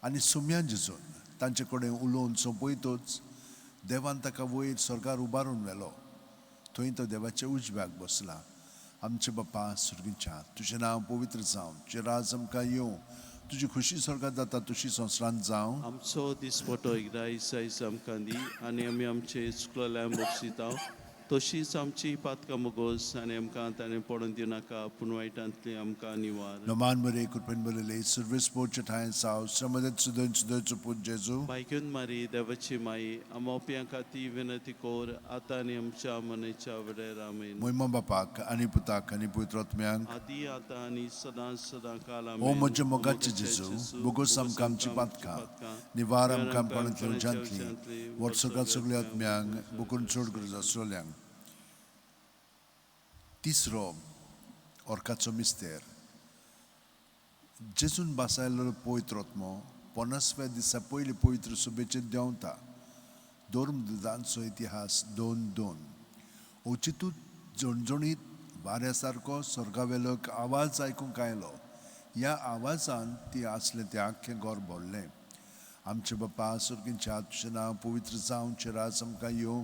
A: आनी सुम्यान जेजून तांचे कडेन उलोवन सोंपयतच देवान ताका वयर स्वर्गार उबारून व्हेलो. थंय तो देवाच्या उजव्याक बसला. आमचे बापा सुर्गीच्या तुजें नांव पवित्र जावं, तुजें राज आमकां येवं, तुजी खुशी स्वर्गात जाता तशी संवसारांत जावं.
B: आमचो दिसपटो एकदां सायज आमकां दी आनी आमी आमचे चुकलेल्या बोगसिताव तशीच आमची पातकां मुगोस आनी आमकां ताणें पडून दिवं नाका पूण वायटांतली आमकां निवार.
A: नमान मरे कुरपेन बलले सर्विस पोच ठाय साव श्रमदत सुदन सुदन चुपूत जेजू.
B: बायकून मारी देवाची माई आमोपियां खाती विनंती कोर आतां आनी आमच्या मनाच्या वेळेर आमेन.
A: मोहिमा बापाक आणि पुताक आणि पवित्रात्म्यांक.
B: आदी आतां आनी सदां सदां काल
A: ओ
B: आमेन.
A: म्हजे मोगाचे जेजू बोगोस आमकां आमची पातकां निवार आमकां कोणांतली उजांतली वर्सोकात सगळ्या आत्म्यांक बुकून चड गरज आसलेल्यांक. तिसरो ऑर्काचो मिस्तेर जेजून बासायल्लो पवित्र आत्मो 50व्या दिसा पयली पवित्र सुबेचेर देंवता. धर्मदांचो इतिहास 2:2. ओचितूच जणजणीत वाऱ्या सारको स्वर्गावेलो एक आवाज आयकूंक आयलो. ह्या आवाजान ती आसले ते आख्खें गोर भरलें. आमचे बापा सुर्गीच्या तुजें नांव पवित्र जावं, तुजें राज आमकां येवं,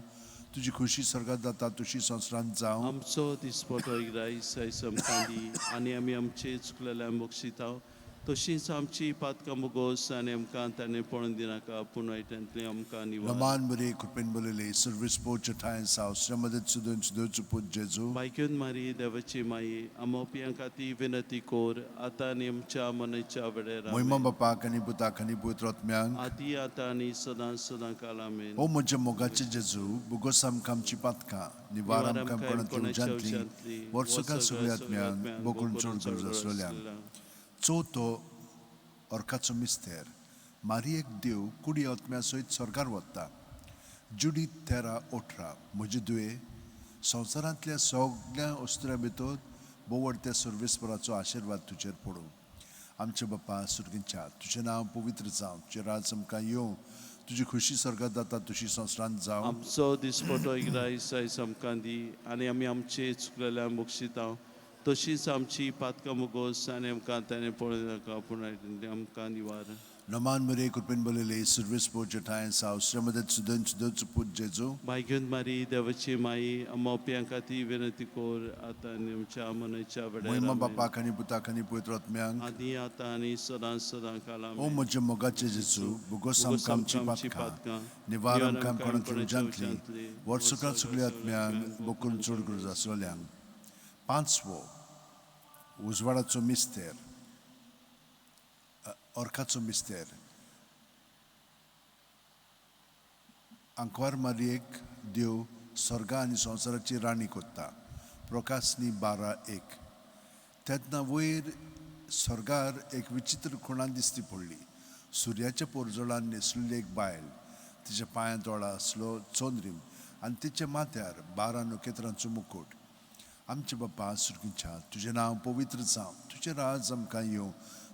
A: तुजी खुशी स्वर्गात जाता तशी संवसारांत जावं.
B: आमचो दिसपटो एकदां सायज आमकां दी आनी आमी आमचे चुकलेल्या बोगसिताव तशीच आमची पातकां मुगोस आनी आमकां ताणें पडून दिनाका पूण वायटांतली आमकां निवार.
A: नमान बरे कुरपेन बलले सर्विस पोच ठाय साव श्रमदत सुदन सुदन चुपूत जेजू.
B: बायकून मारी देवाची माई आमोपियां खाती विनंती कोर आतां आनी आमच्या मनाच्या वेळेर
A: मोहिमा
B: आमेन.
A: बापाक आणि पुताक आणि पवित्रात्म्यांक.
B: आदी आतां आनी सदां सदां काल आमेन.
A: ओ म्हजे मोगाचे जेजू बुगोस आमकां आमची पातकां निवार आमकां कोणांतली उजांतली वर्सोकात सगळ्या आत्म्यांक बोकून चड गरज आसलेल्यांक. चवथो ऑर्काचो मिस्तेर मारयेक देव कुडी आत्म्या सयत स्वर्गार वता. जुडी 13:18. म्हजे दुये संवसारांतल्या सगळ्या अस्तुऱ्या भितर बोवडत्या सर्वेस्पराचो आशिर्वाद तुजेर पडूं. आमचे बापा सुर्गीच्या तुजें नांव पवित्र जावं, तुजें राज आमकां येवं, तुजी खुशी स्वर्गात जाता तशी संवसारांत जावं.
B: आमचो दिसपटो एकदां सायज आमकां दी आनी आमी आमचे चुकलेल्या बोगसिताव तशीच आमची पातकां मुगोस आनी आमकां ताणें पळोवन नाका पूण वायटांतली आमकां निवार.
A: नमान मरे कुरपेन बलले सर्विस पोच ठाय साव श्रमदत सुदन सुदन चुपूत जेजू.
B: बायकून मारी देवाची माई आमोपियां खाती विनंती कोर आतां आनी आमच्या मनाच्या वेळेर
A: मोहिमा
B: आमेन.
A: बापाक आणि पुताक आणि पवित्रात्म्यांक.
B: आदी आतां आनी सदां सदां काल
A: ओ
B: आमेन.
A: म्हजे मोगाचे जेजू बुगोस आमकां आमची पातकां निवार आमकां कोणांतली उजांतली वर्सोकात सगळ्या आत्म्यांक बोकून चड गरज आसलेल्यांक. पांचवो उजवाडाचो मिस्तेर ऑर्काचो मिस्तेर आंकवार मारयेक देव स्वर्गा आनी संवसाराची राणी कोत्ता. प्रकाशनी 12:1. तेन्ना वयर स्वर्गार एक विचित्र खुणां दिसती पडली. सुर्याच्या पोरजोळान न्हेसलेली एक बायल, तिच्या पांयांत दोळा आसलो चोंद्रीम आनी तिच्या माथ्यार 12 नखेत्रांचो मुकुट. आमचे बापा सुर्गीच्या तुजें नांव पवित्र जावं, तुजें राज आमकां येवं,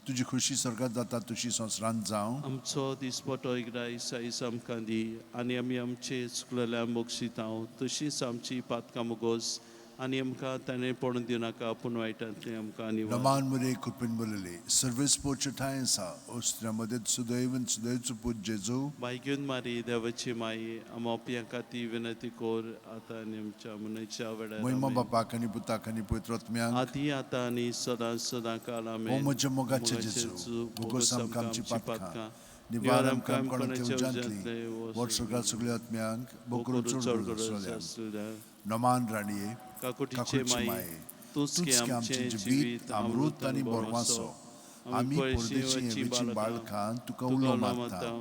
A: तुजी खुशी स्वर्गात जाता तशी संवसारांत जावं.
B: आमचो दिसपटो एकदां सायज आमकां दी आनी आमी आमचे चुकलेल्या बोगसिताव तशीच आमची पातकां मुगोस आनी आमकां ताणें पडून दिवं नाका पूण वायटांतली आमकां निवार.
A: नमान मरे कुरपेन बलले सर्विस पोच ठाय सा ओस्त्र्या मदत सुदैवन सुदैव चुपूत जेजू.
B: बायकून मारी देवाची माई आमोपियां खाती विनंती कोर आतां आनी आमच्या मनाच्या वेळेर
A: मोहिमा
B: आमेन.
A: बापाक आणि पुताक आणि पवित्रात्म्यांक.
B: आदी आतां आनी सदां सदां काल
A: ओ
B: आमेन.
A: म्हजे मोगाचे जेजू बुगोस आमकां आमची पातकां निवार आमकां कोणांतली उजांतली वर्सोकात सगळ्या आत्म्यांक बोकून चड गरज आसलेल्यांक. नमान राणये
B: काकुटीचे
A: काकुटची
B: माई
A: माये
B: तूच की
A: तूच की
B: आमचे
A: आमचे
B: जिवीत
A: जिवीत अमृत आनी
B: बोरवासो
A: बोरवासो आमी परदेशी हेवेची बाळखां तुका
B: तुका
A: उलो
B: उलो
A: मागता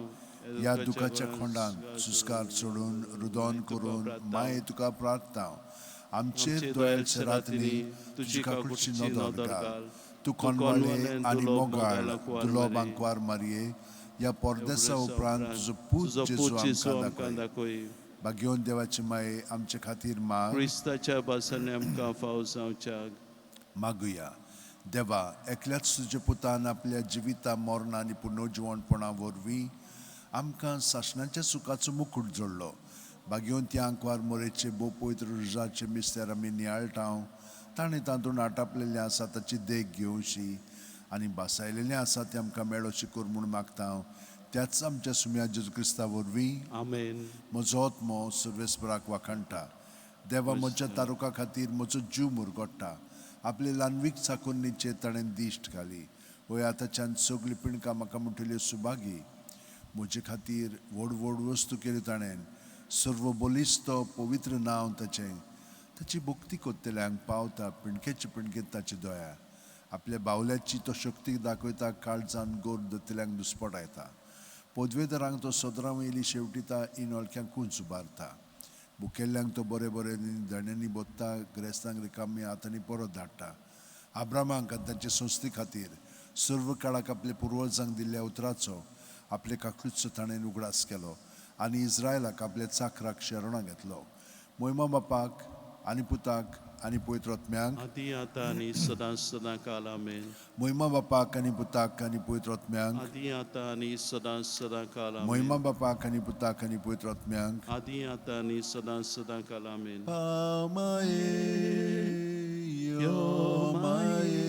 A: ह्या दुखाच्या खोंडांत सुस्कार सोडून रुदोन करून माये तुका प्रार्थना आमचेर दोयेलच्या रातनी तुजी काकुटची नदर घाल तू कोनवाळे आनी मोगाळ दुलोब आंकवार मारये ह्या परदेसा उपरांत तुजो पूत जेजू आमकां दाखय भाग्यवन देवाची माये आमचे खातीर माग
B: क्रिस्ताच्या भासाने आमकां फाव जावच्याक
A: मागुया देवा एकल्याच तुज्या पुतान आपल्या जिविता मरणा आनी पुनर्जिवणपणा वरवीं आमकां सासणाच्या सुखाचो मुकुट जोडलो भाग्यवन त्या आंकवार मोरेचे बो पवित्र रुजाचे मिस्तेर आमी नियाळटाव ताणें तातूंत आटापलेलें आसा ताची देख घेवशी आनी बासायलेलें आसा तें आमकां मेळोशी कर म्हूण मागता त्याच आमच्या सुम्या जेजू क्रिस्ता वरवीं
B: आमेन
A: म्हजो आत्मो सर्वेस्पराक वाखणटा देवा म्हज्या तारुका खातीर म्हजो जीव मुरगोडटा आपले ल्हानवीक चाकुन्नीचेर ताणें दिश्ट घाली वय आतांच्यान सगळी पिणकां म्हाका म्हणटल्यो सुभागी म्हजे खातीर व्हड व्हड वस्तू केल्यो ताणें सर्व बलिस्तो पवित्र नांव ताचें ताची भक्ती कोत्तेल्यांक पावता पिणकेचे पिणकेत ताची दोया आपल्या बावल्याची तो शक्ती दाखयता काळजान गोर दोतल्यांक दुस्पटायता पदवेदारांक तो सदरां वयली शेवटिता इनोळक्यांक कूंच उबारता बुकेल्ल्यांक तो बरे बरे धण्यांनी बोत्ता ग्रेस्तांक रिकामी हातांनी परत धाडटा आब्रामांक आनी तांचे संस्थे खातीर सर्व काळाक आपल्या पुर्वजांक दिल्ल्या उतराचो आपले काकुटचो ताणें उगडास केलो आनी इस्रायलाक आपल्या चाकराक शरणा घेतलो मोहिमा बापाक आनी पुताक आनी पवित्र आत्म्यांक
B: आदी आतां आनी सदां सदां काल आमेन
A: मोहिमा बापाक आनी पुताक आनी पवित्र आत्म्यांक
B: आदी आतां आनी सदां सदां काल
A: मोहिमा
B: आमेन
A: बापाक आनी पुताक आनी पवित्र आत्म्यांक
B: आदी आतां आनी सदां सदां काल आमेन
A: यो माये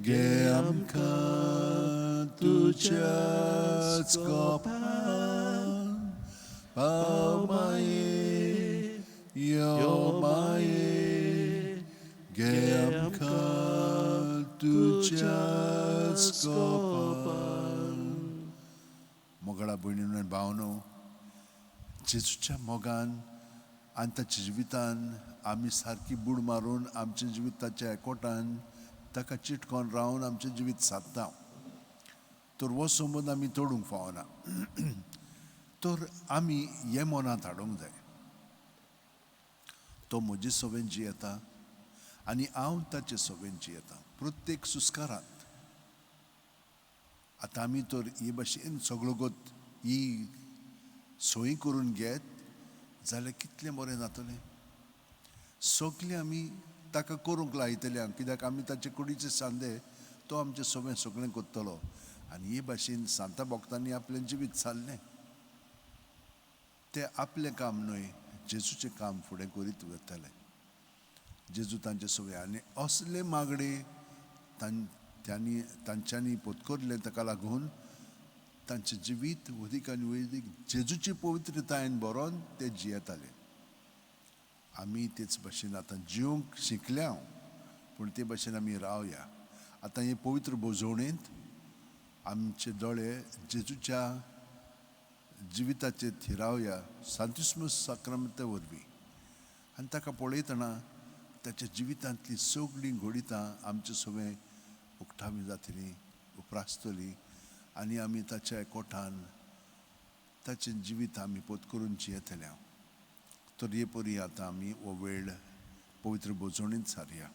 A: गे आमकां तुज्याच कोपान माये यो माये गे आमकां तुज्याच कोपान मोगळा भयणीनो आनी भावनो जेजूच्या मोगान आनी ताच्या जिवितान आमी सारकी बूड मारून आमच्या जिविताच्या एकोटान ताका चिटकोन रावन आमचें जिवीत सादता तर हो संबंद आमी तोडूंक फावना तर आमी हे मनांत हाडूंक जाय तो म्हजे सवेन जियेता आनी हांव ताचे सवेन जियेता प्रत्येक सुस्कारांत आतां आमी तर हे भाशेन सगळो गोत ही सोयी करून घेत जाल्यार कितलें बरें जातलें सगलें आमी ताका करूंक लायतले कित्याक आमी ताचे कुडीचे सांदे तो आमचें सगळें सगळें करतलो आनी हे भाशेन सांता भक्तांनी आपलें जिवीत चाललें तें आपलें काम न्हय जेजूचें काम फुडें करीत वतलें जेजू तांचे सवय आनी असले मागडे तांच्यांनी पत्करले ताका लागून तांचें जिवीत वदीक आनी वदीक जेजूची पवित्रतायेन बरोवन ते जियेताले आमी तेच भाशेन आतां जिवंक शिकल्या पूण ते भाशेन आमी रावया आतां हे पवित्र बोजवणेंत आमचे दोळे जेजूच्या जिविताचेर थिरावया सांतिस्मस साक्रामेंता वरवीं आनी ताका पळयतना ताच्या जिवितांतली सगळीं घोडितां आमचें सगळें उक्तावी जातलीं उप्रासतलीं आनी आमी ताच्या एकवटान ताचें जिवीत आमी पत्करून जियेतल्या तर हे परी आतां आमी हो वेळ पवित्र बोजवणेंत सारया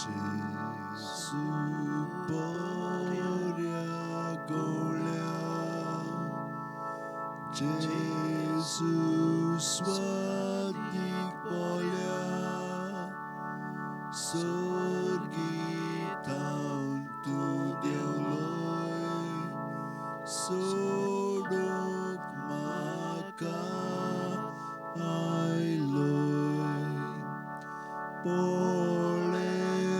A: जेसू बऱ्या गोळ्या जेसू स्वादीक पोल्या सोर्गीतावन तूं देवलोय सोडूंक म्हाका आयलोय पोळे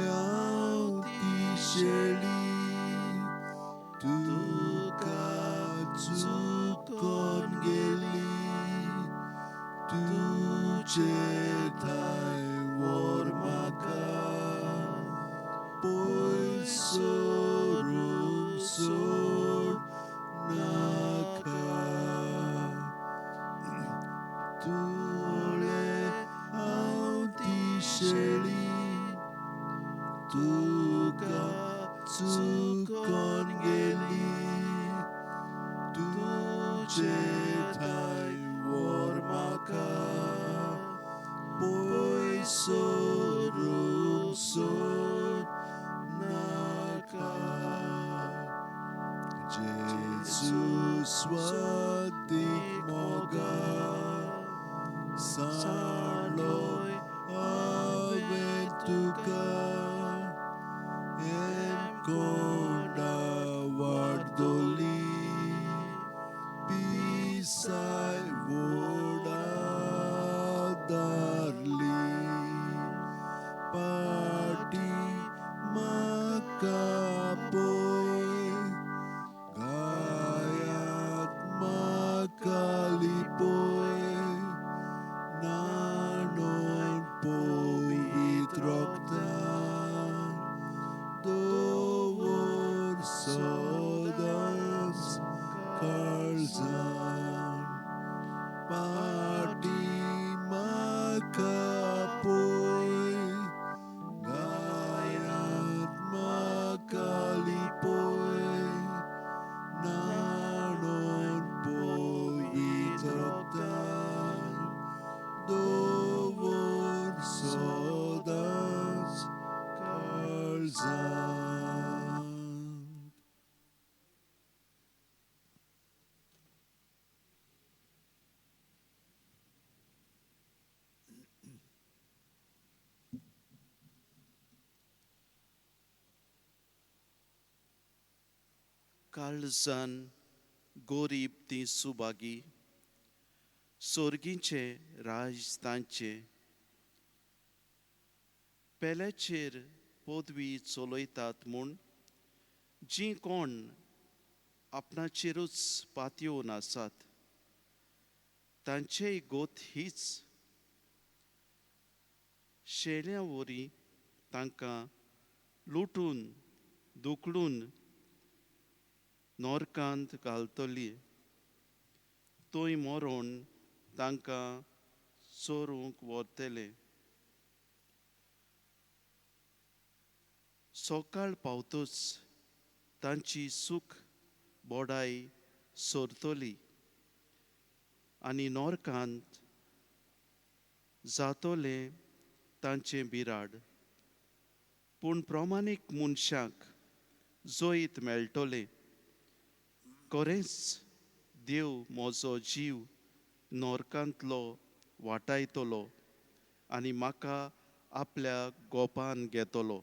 A: हांव ती शेळी तुका चुकोन गेली तुजे थंय व्हर म्हाका पयस सोरूंक सोड नाका तुळे हांव ती शेळी तुका चुकोन गेली तुजे थंय व्हर म्हाका पयस सोरूंक सोड नाका जेसू स्वादीक मोगा सांडलोय हांवें तुका कोंडा वाडदोली पिसाय व्होडा दारली पाटी म्हाका पय गायांत म्हाका लिपय नाणोन पवित्र रोगतान दवर सदांच काळजान पाटी म्हाका पय गायांत म्हाका लिपय नाणोन पवित्र रोगतान दवर सदांच काळजान
B: काळजान गोरीब ती सुबागी सोर्गीचे राज तांचे पेल्याचेर पदवी चलयतात म्हूण जीं कोण आपणाचेरूच पातयेवन आसात तांचेय गोत हीच शेळ्यां वरी तांकां लुटून दुखडून नोरकांत घालतली थंय मरोन तांकां चोरूंक व्हरतले सकाळ पावतच तांची सूख बोडाय सोरतली आनी नोरकांत जातोले तांचे बिराड पूण प्रमाणीक मनशाक जैत मेळटोलें खरेंच देव म्हजो जीव नोरकांतलो वाटायतलो आनी म्हाका आपल्या गोपान घेतलो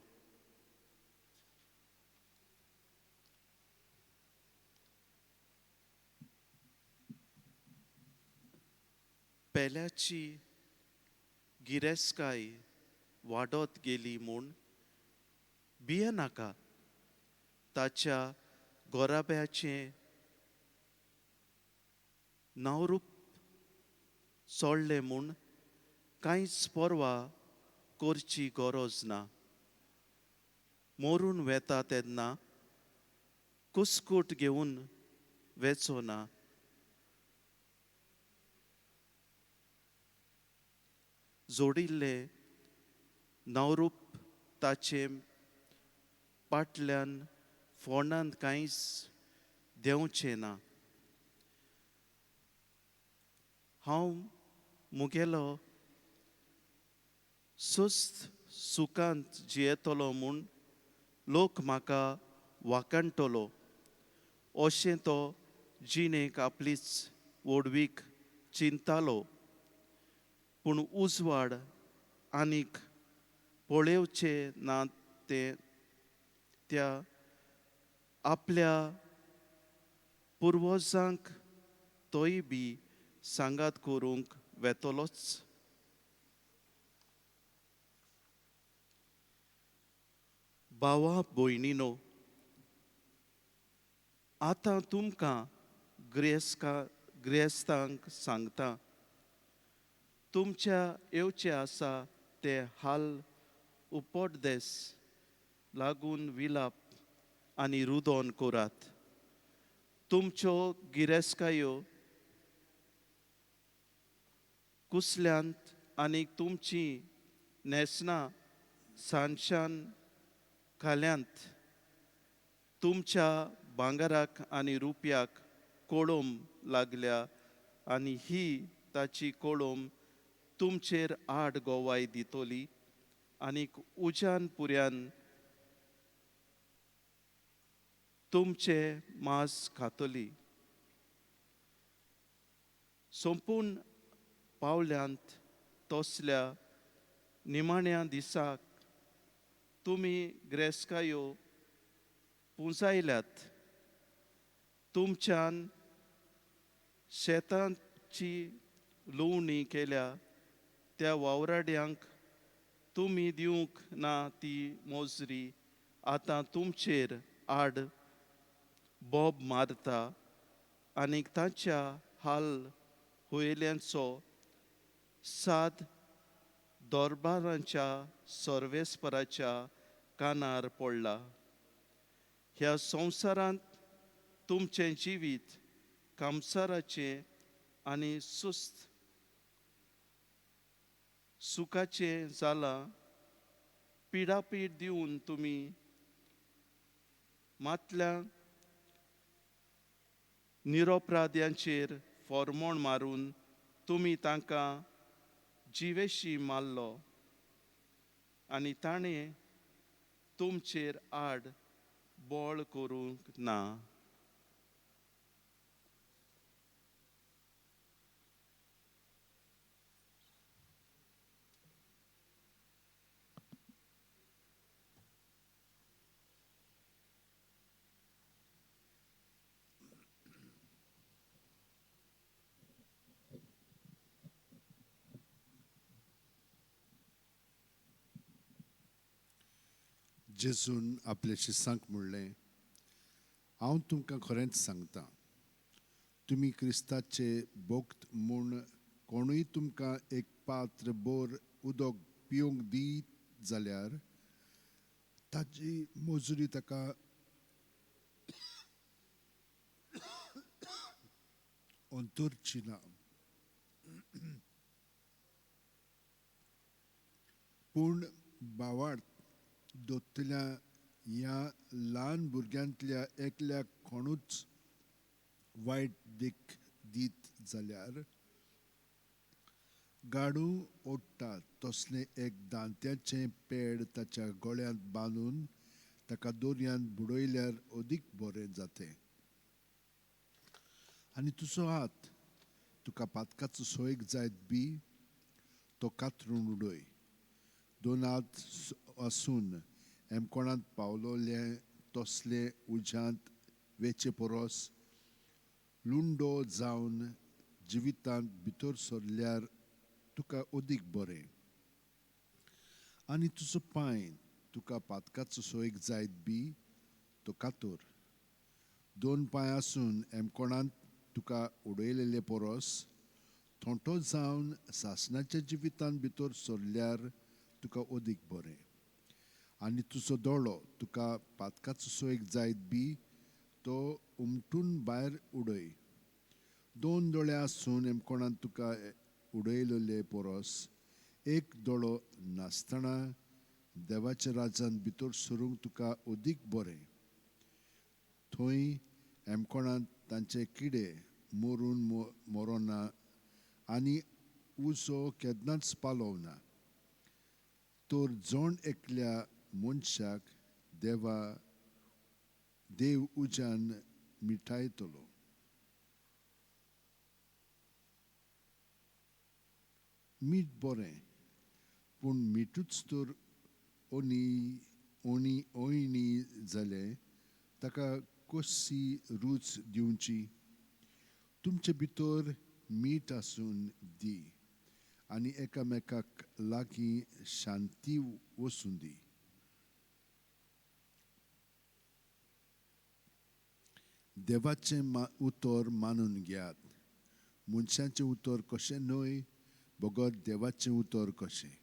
B: पेल्याची गिरेस्काय वाडत गेली म्हूण भियेनाका ताच्या गोराब्याचें नावरूप सोडलें म्हूण कांयच परवा करची गरज ना मरून वेता तेन्ना कुस्कूट घेवन वेचो ना जोडिल्ले नावरूप ताचे पाटल्यान फोंडांत कांयच देंवचें ना हांव मुगेलो सुस्त सुखांत जियेतलो म्हूण लोक म्हाका वाकणटलो अशें तो जिणेक आपलीच ओडवीक चिंतालो पूण उजवाड आनीक पळेवचे ना ते त्या आपल्या पुर्वजांक तोय बी सांगात करूंक वेतलोच. भावा भयणीनो, आतां तुमकां गिरेस्तांक सांगता, तुमच्या येवचे आसा ते हाल उपटदेस लागून विलाप आनी रुदोन करात. तुमच्यो गिरेस्कायो कुसल्यांत आनी तुमची नेसनां सांच्यान खाल्यांत तुमच्या भांगराक आनी रुपयाक कोळोम लागल्या आनी ही ताची कोळोम तुमचेर आड गोवाय दितोली आनीक उज्यान पुर्यान तुमचे मांस खातली. संपून पावल्यांत तसल्या निमाण्या दिसाक तुमी गिरेस्कायो पुंजायल्यात. तुमच्यान शेतांची लुवणी केल्या त्या वावराड्यांक तुमी दिवंक ना ती मोजरी आतां तुमचेर आड बोब मारता आनीक तांच्या हाल हुयेल्यांचो साद दोरबारांच्या सर्वेस्पराच्या कानार पडला. ह्या संवसारांत तुमचें जिवीत कामसाराचें आनी सुस्त सुखाचें जालां. पिडापीड दिवन तुमी मातल्या निरोपराद्यांचेर फॉर्मोण मारून तुमी तांकां जिवेशी मारलो आनी ताणें तुमचेर आड बोळ करूंक ना.
A: जेजून आपल्या शिसांक म्हणलें, हांव तुमकां खरेंच सांगता, तुमी क्रिस्ताचे भोक्त म्हूण कोणूय तुमकां एक पात्र बोर उदक पिवंक दीत जाल्यार ताची मोजरी ताका अंतरची ना. पूण बावार्थ दोत्तल्या ह्या ल्हान भुरग्यांतल्या एकल्याक कोणूच वायट देख दीत जाल्यार गाडू ओडटा तसलें एक दांत्याचें पेड ताच्या गळ्यांत बांदून ताका दोरयांत बुडयल्यार अदीक बरें जातें. आनी तुजो हात तुका पातकाचो सोयेक जायत बी तो कातरून उडय. दोन हात आसून एमकोणांत पावलोले तसले उज्यांत वेचे परस लुंडो जावन जिवितांत भितर सरल्यार तुका अदीक बरें. आनी तुजो पांय तुका पातकाचो सोयेक जायत बी तो कातर. दोन पांय आसून एमकोणांत तुका उडयलेले परस थोंटो जावन सासणाच्या जिवितांत भितर सरल्यार तुका अदीक बरें. आनी तुजो दोळो तुका पातकाचो सोयेक जायत बी तो उमटून भायर उडय. दोन दोळे आसून एमकोणांत तुका उडयलेले परस एक दोळो नासतना देवाच्या राजांत भितर सरूंक तुका अदीक बरें. थंय एमकोणांत तांचे किडे मरून मरोना आनी उजो केन्नाच पालोवना. तोर जोण एकल्या मनशाक देव उज्यान मिटायतलो. मीठ बरें, पूण मीठूच तर ओयणी जालें ताका कशी रूच दिवची. तुमचे भितर मीठ आसून दी आनी एकामेकाक लागीं शांती वचून दी. देवाचें उतर मानून घेयात. मनशाचें उतर कशें न्हय, बगर देवाचें उतर कशें.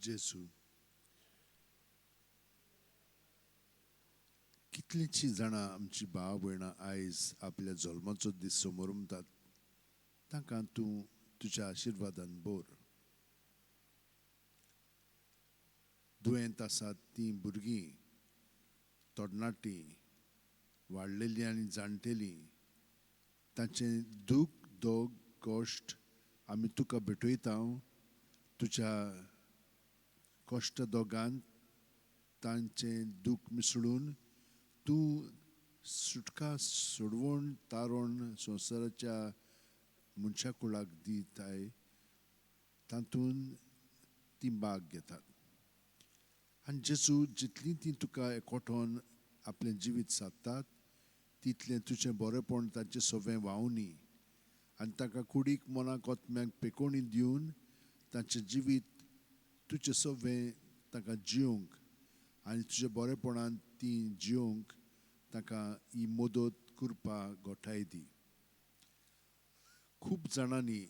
A: जेसू, कितलींची जाणां आमची भाव भयणां आयज आपल्या जल्माचो दीस समोर उमतात. तांकां तूं तुज्या आशिर्वादान भर. दुयेंत आसात तीं भुरगीं, तरणाटीं, वाडलेलीं आनी जाणटेलीं, तांचें दूख दोग कश्ट आमी तुका भेटयता. तुज्या कश्ट दोगांत तांचें दूख मिसळून तूं सुटका सोडवून तारण संवसाराच्या मनशा कुळाक दिताय. तातूंत तीं भाग घेतात. आनी जेसू, जितलीं तीं तुका एकवटोन आपलें जिवीत सादतात, तितलें तुजें बरेंपण तांचे सवें व्हांवनी आनी तांकां कुडीक मनाक ओतम्यांक पेकोवणी दिवन तांचें जिवीत तुजें सवें तांकां जिवंक आनी तुज्या बरेपणान तीं जिवंक तांकां ही मदत करपा घोटाय दी. खूब जाणांनी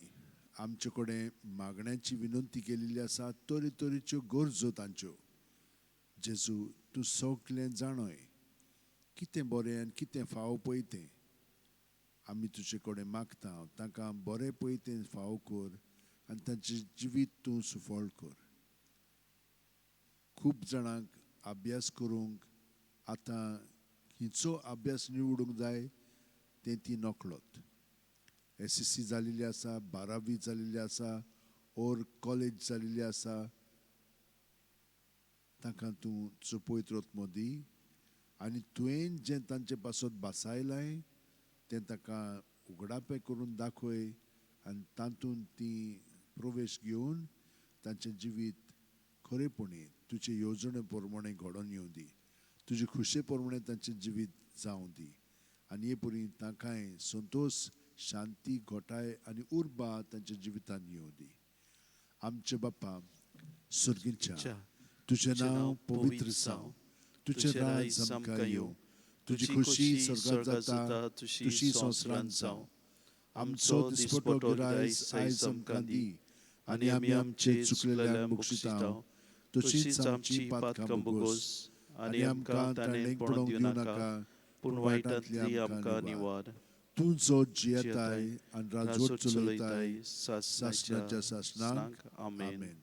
A: आमचे कडेन मागण्यांची विनंती केलेली आसा, तरेतरेच्यो गरजो तांच्यो. जेजू, तूं सगलें जाणय. कितें बरें आनी कितें फाव पळय तें आमी तुजे कडेन मागता. तांकां बरें पळय तें फाव कर आनी तांचें जिवीत तूं सुफळ कर. खूब जाणांक अभ्यास करूंक आतां खंयचो अभ्यास निवडूंक जाय तें ती नकळत. SSC जालेली आसा, 12वी जालेली आसा, ओर कॉलेज जालेली आसा. तांकां तूं चुपयत रत्न दी आनी तुवें जें तांचे पासत बसायलाय तें ताका उगडापें करून दाखय आनी तातूंत ती प्रवेश घेवन तांचें जिवीत खरेपणी तुजे येवजणे प्रमाणे घडोवन येवं दी. तुजे खुशे प्रमाणे तांचें जिवीत जावं दी आनी हे परी तांकांय संतोश शांती घोटाय आनी उर्बा तांच्या जिवितांत येवं दी. आमचे बाप्पा सुर्गीच्या तुजें नांव पवित्र जावं, तुजें राज आमकां येवं, तुजी खुशी स्वर्गांत जाता तशी संवसारांत जावं. आमचो दिसपटो गिरायस आयज आमकां दी आनी आमी आमचे चुकलेल्यांक बक्षितांव तशीच आमची पातकां बोगोस आनी आमकां ताणेंक पडोवंक दिवं नाका पूण वायटांतली आमकां निवार. तूं जो जियेताय आनी राजवट चलयताय सासणाच्या सासणाक. आमेन.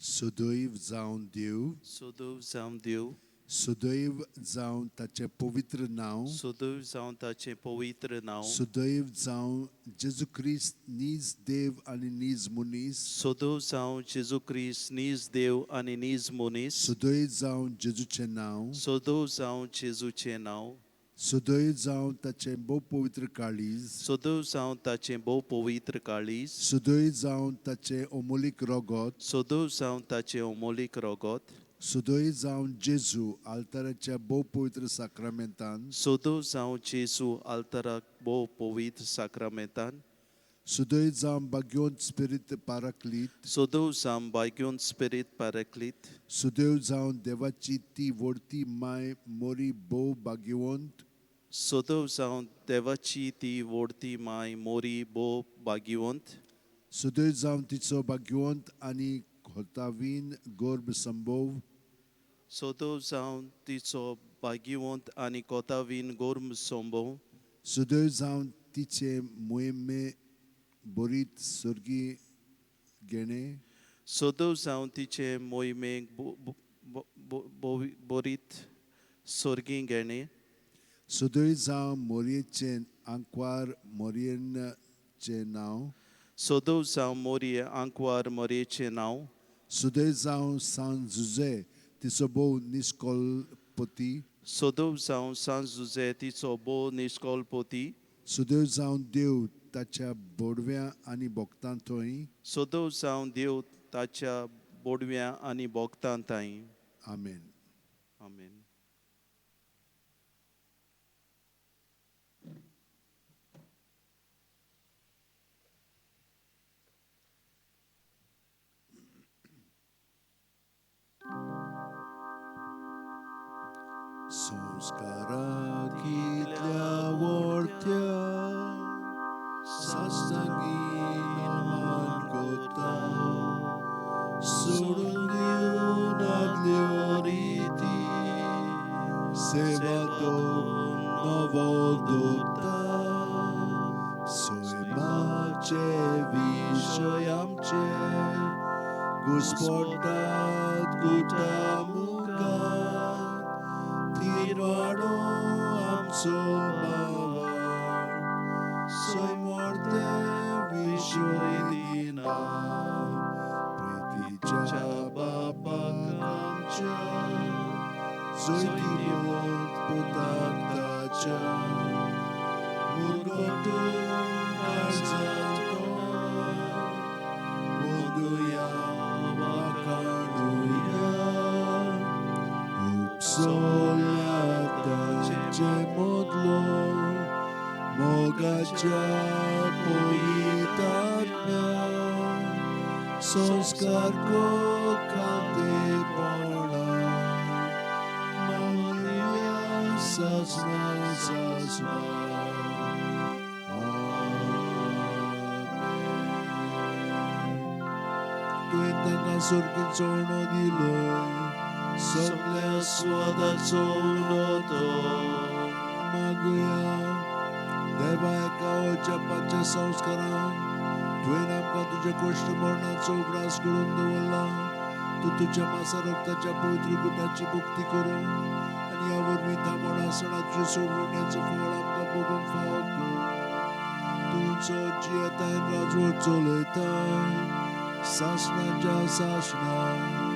A: सदैव जावन देव,
B: सदैव जावन देव,
A: सदैव जावन ताचें पवित्र नांव,
B: सदैव जावन ताचें पवित्र नांव,
A: सदैव जावन जेजू क्रिस्त नीज देव आनी नीज मनीस,
B: सदैव जावन जेजू क्रिस्त नीज देव आनी नीज मनीस,
A: सदैव जावन जेजूचें नांव,
B: सदैव जावन जेजूचें नांव,
A: सदैव जावन ताचें भोव पवित्र काळीज,
B: सदैव जावन ताचें भोव पवित्र काळीज,
A: सदैव जावन ताचें अमोलीक रोगोत,
B: सदैव जावन ताचें अमोलीक रोगोत,
A: सदैव जावन जेजू आल्ताराच्या भोव पवित्र साक्रामेंतान,
B: सदैव जावन जेजू आल्ताराक भोव पवित्र साक्रामेंतान,
A: सदैव जावन भाग्यवंत स्पिरीत पाराक्लीत,
B: सदैव जावन भाग्यवंत स्पिरीत पाराक्लीत,
A: सदैव जावन देवाची ती व्हडती माय मोरी भोव भाग्यवंत,
B: सदैव जावन देवाची ती व्हडती माय मोरी भोव भाग्यवंत,
A: सदैव जावन तिचो भाग्यवंत आनी खोतावीन गर्भ संभोव,
B: सदैव जावन तिचो भाग्यवंत आनी कोतावीन गोर्म संभोव,
A: सदैव जावन तिचे मोहिमे बरीत सर्गी घेणे,
B: सदैव जावन तिचे मोहिमेक बरीत सर्गी घेणे,
A: सदैव जावन मोरयेचे आंकवार मोरयेचे नांव,
B: सदैव जावन मोरये आंकवार मोरयेचें नांव,
A: सदैव जावन सान जुजे तिचो भोव निश्कोलपती,
B: सदैव जावन सान जुजे तिचो भोव निश्कोलपती,
A: सदैव जावन देव ताच्या बोडव्या आनी भोगतां थंय,
B: सदैव जावन देव ताच्या बोडव्या आनी भोगतां थंय.
A: आमेन.
B: आमेन.
A: संस्कारांतल्या वळत्या सासनांगीन मान कोता सोडून दिवन आदल्यो रिती सेवा तो नवो दोता सैमाचे विशय आमचे Gospodat gutamukat, tirvano amco bavar, soy morte vishvedina, priticha bapakamcha, soy divot potaktacha, murgotum arzatona, Moduya Vakanuya Upsolyata Modlo Mogacha Poitatnya Sanskar ko kante pona Manuya Sasna Sasna Tuitanga surkin sono diloy Sogle swada sono to Maguya Deva eka ocha pacha संस्कारा Tuinam का तुझ्या गोष्ट मरणाचा उग्रास करून देवला तू तुझ्या मासा रक्ताच्या पवित्र गुणाची मुक्ती करू आणि यावर मी थांबवणा सणा तुझे सोडवण्याचं फळ आमका बघून फावको तुझं जियताय राजवट चलयताय Sasna ja sasna